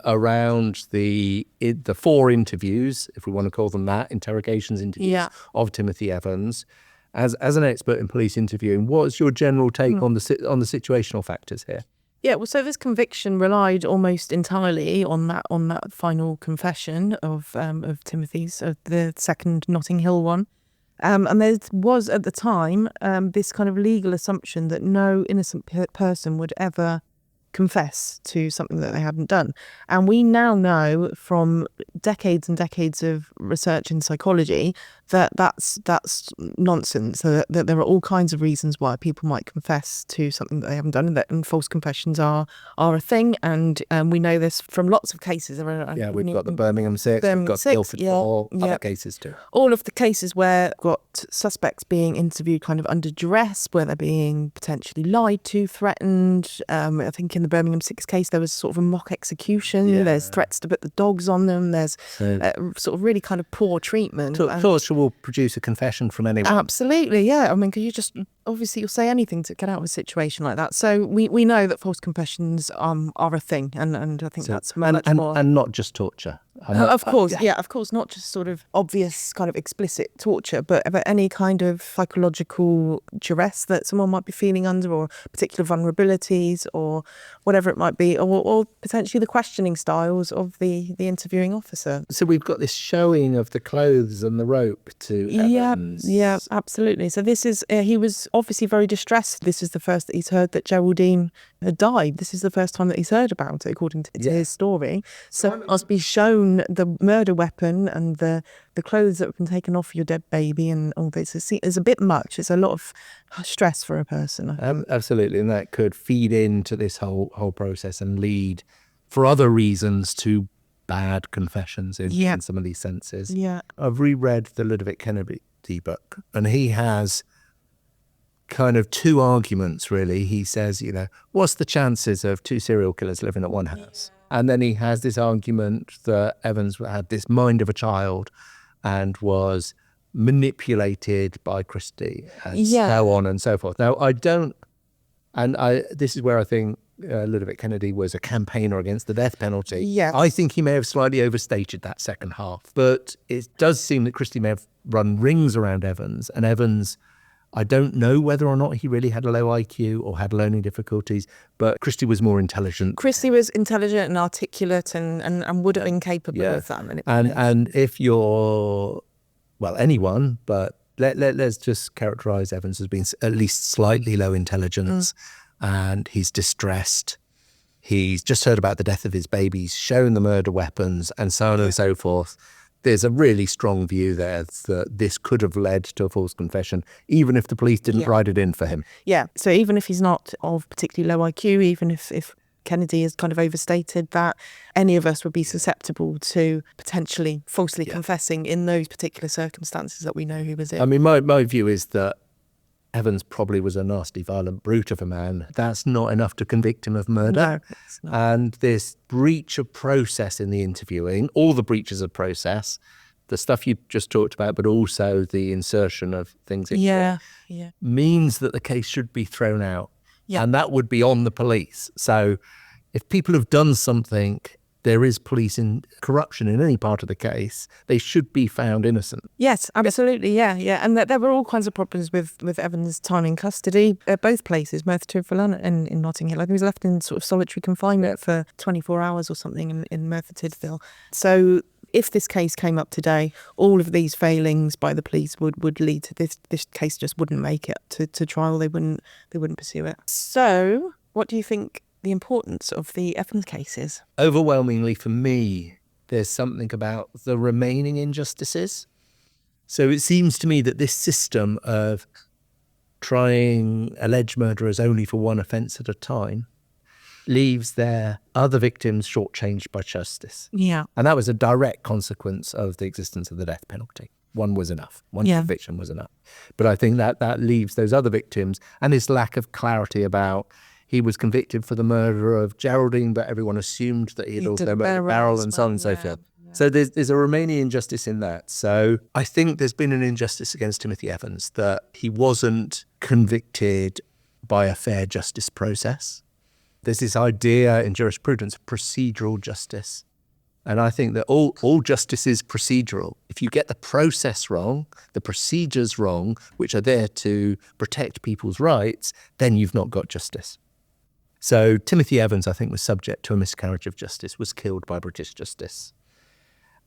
around the 4 interviews, if we want to call them that, interrogations interviews of Timothy Evans, as an expert in police interviewing, what's your general take on the situational factors here? Yeah, well, so this conviction relied almost entirely on that final confession of Timothy's, of the second Notting Hill one. And there was at the time this kind of legal assumption that no innocent person would ever confess to something that they hadn't done. And we now know from decades and decades of research in psychology that that's nonsense, that there are all kinds of reasons why people might confess to something that they haven't done, and false confessions are a thing. And we know this from lots of cases. We've got the Birmingham 6, we've got Guildford 4, other cases too. All of the cases where we've got suspects being interviewed kind of under duress, where they're being potentially lied to, threatened. I think in the Birmingham 6 case, there was sort of a mock execution. Yeah. There's threats to put the dogs on them. There's sort of really kind of poor treatment. Torture will produce a confession from anyone. Absolutely, yeah. I mean, because obviously you'll say anything to get out of a situation like that. So we know that false confessions are a thing, and I think that's much more. And not just torture. Of course, of course, not just sort of obvious kind of explicit torture, but any kind of psychological duress that someone might be feeling under, or particular vulnerabilities, or whatever it might be, or potentially the questioning styles of the interviewing officer. So we've got this showing of the clothes and the rope to Evans. Yeah, absolutely. So this is, he was obviously very distressed. This is the first that he's heard that Geraldine had died. This is the first time that he's heard about it, according to his story. So it must be shown the murder weapon and the clothes that have been taken off your dead baby and all this. It's a bit much. It's a lot of stress for a person. Absolutely, and that could feed into this whole process and lead, for other reasons, to bad confessions in some of these senses. Yeah, I've reread the Ludovic Kennedy book, and he has kind of 2 arguments, really. He says, what's the chances of 2 serial killers living at one house? And then he has this argument that Evans had this mind of a child and was manipulated by Christie and so on and so forth. Now, this is where I think Ludovic Kennedy was a campaigner against the death penalty. Yeah. I think he may have slightly overstated that second half, but it does seem that Christie may have run rings around Evans, and Evans, I don't know whether or not he really had a low IQ or had learning difficulties, but Christie was more intelligent. Christie was intelligent and articulate and would have been capable of that manipulation. And if you're, anyone, but let's just characterise Evans as being at least slightly low intelligence, and he's distressed. He's just heard about the death of his baby, he's shown the murder weapons, and so on and so forth. There's a really strong view there that this could have led to a false confession, even if the police didn't write it in for him. Yeah, so even if he's not of particularly low IQ, even if Kennedy has kind of overstated that, any of us would be susceptible to potentially falsely confessing in those particular circumstances that we know he was in. I mean, my view is that Evans probably was a nasty, violent brute of a man. That's not enough to convict him of murder. No, it's not. And this breach of process in the interviewing, all the breaches of process, the stuff you just talked about, but also the insertion of things means that the case should be thrown out. Yeah. And that would be on the police. So if people have done something there is police corruption in any part of the case, they should be found innocent. Yes, absolutely, yeah. And there were all kinds of problems with Evans' time in custody at both places, Merthyr Tydfil and in Notting Hill. I think he was left in sort of solitary confinement for 24 hours or something in Merthyr Tydfil. So if this case came up today, all of these failings by the police would lead to this case just wouldn't make it to trial. They wouldn't pursue it. So what do you think the importance of the Evans case is? Overwhelmingly for me, there's something about the remaining injustices. So it seems to me that this system of trying alleged murderers only for one offence at a time leaves their other victims shortchanged by justice. Yeah. And that was a direct consequence of the existence of the death penalty. One was enough. One conviction was enough. But I think that leaves those other victims, and this lack of clarity about he was convicted for the murder of Geraldine, but everyone assumed that he had also murdered Beryl and so on and so forth. Yeah. So there's a remaining injustice in that. So I think there's been an injustice against Timothy Evans, that he wasn't convicted by a fair justice process. There's this idea in jurisprudence of procedural justice. And I think that all justice is procedural. If you get the process wrong, the procedures wrong, which are there to protect people's rights, then you've not got justice. So Timothy Evans, I think, was subject to a miscarriage of justice, was killed by British justice.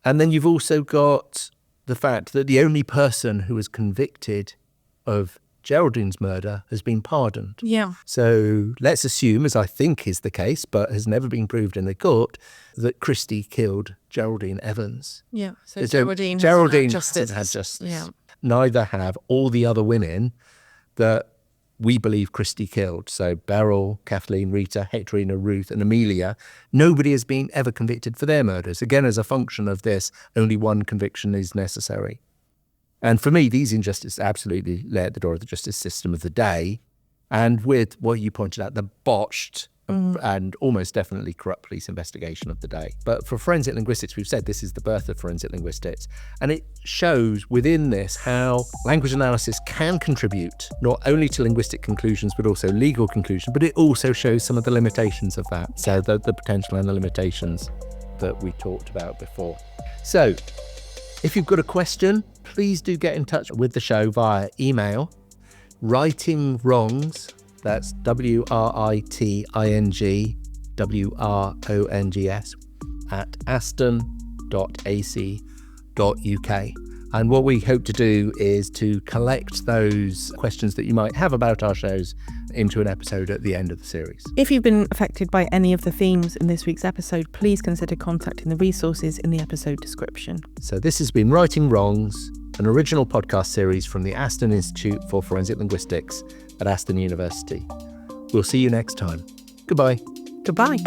And then you've also got the fact that the only person who was convicted of Geraldine's murder has been pardoned. Yeah. So let's assume, as I think is the case, but has never been proved in the court, that Christie killed Geraldine Evans. Yeah. So Geraldine hasn't had justice. Yeah. Neither have all the other women that we believe Christie killed. So Beryl, Kathleen, Rita, Hectorina, Ruth and Amelia. Nobody has been ever convicted for their murders. Again, as a function of this, only one conviction is necessary. And for me, these injustices absolutely lay at the door of the justice system of the day. And with what you pointed out, the botched and almost definitely corrupt police investigation of the day. But for forensic linguistics, we've said this is the birth of forensic linguistics. And it shows within this how language analysis can contribute not only to linguistic conclusions, but also legal conclusions. But it also shows some of the limitations of that. So the potential and the limitations that we talked about before. So if you've got a question, please do get in touch with the show via email, writingwrongs, that's WRITINGWRONGS @aston.ac.uk. And what we hope to do is to collect those questions that you might have about our shows into an episode at the end of the series. If you've been affected by any of the themes in this week's episode, please consider contacting the resources in the episode description. So this has been Writing Wrongs, an original podcast series from the Aston Institute for Forensic Linguistics at Aston University. We'll see you next time. Goodbye. Goodbye.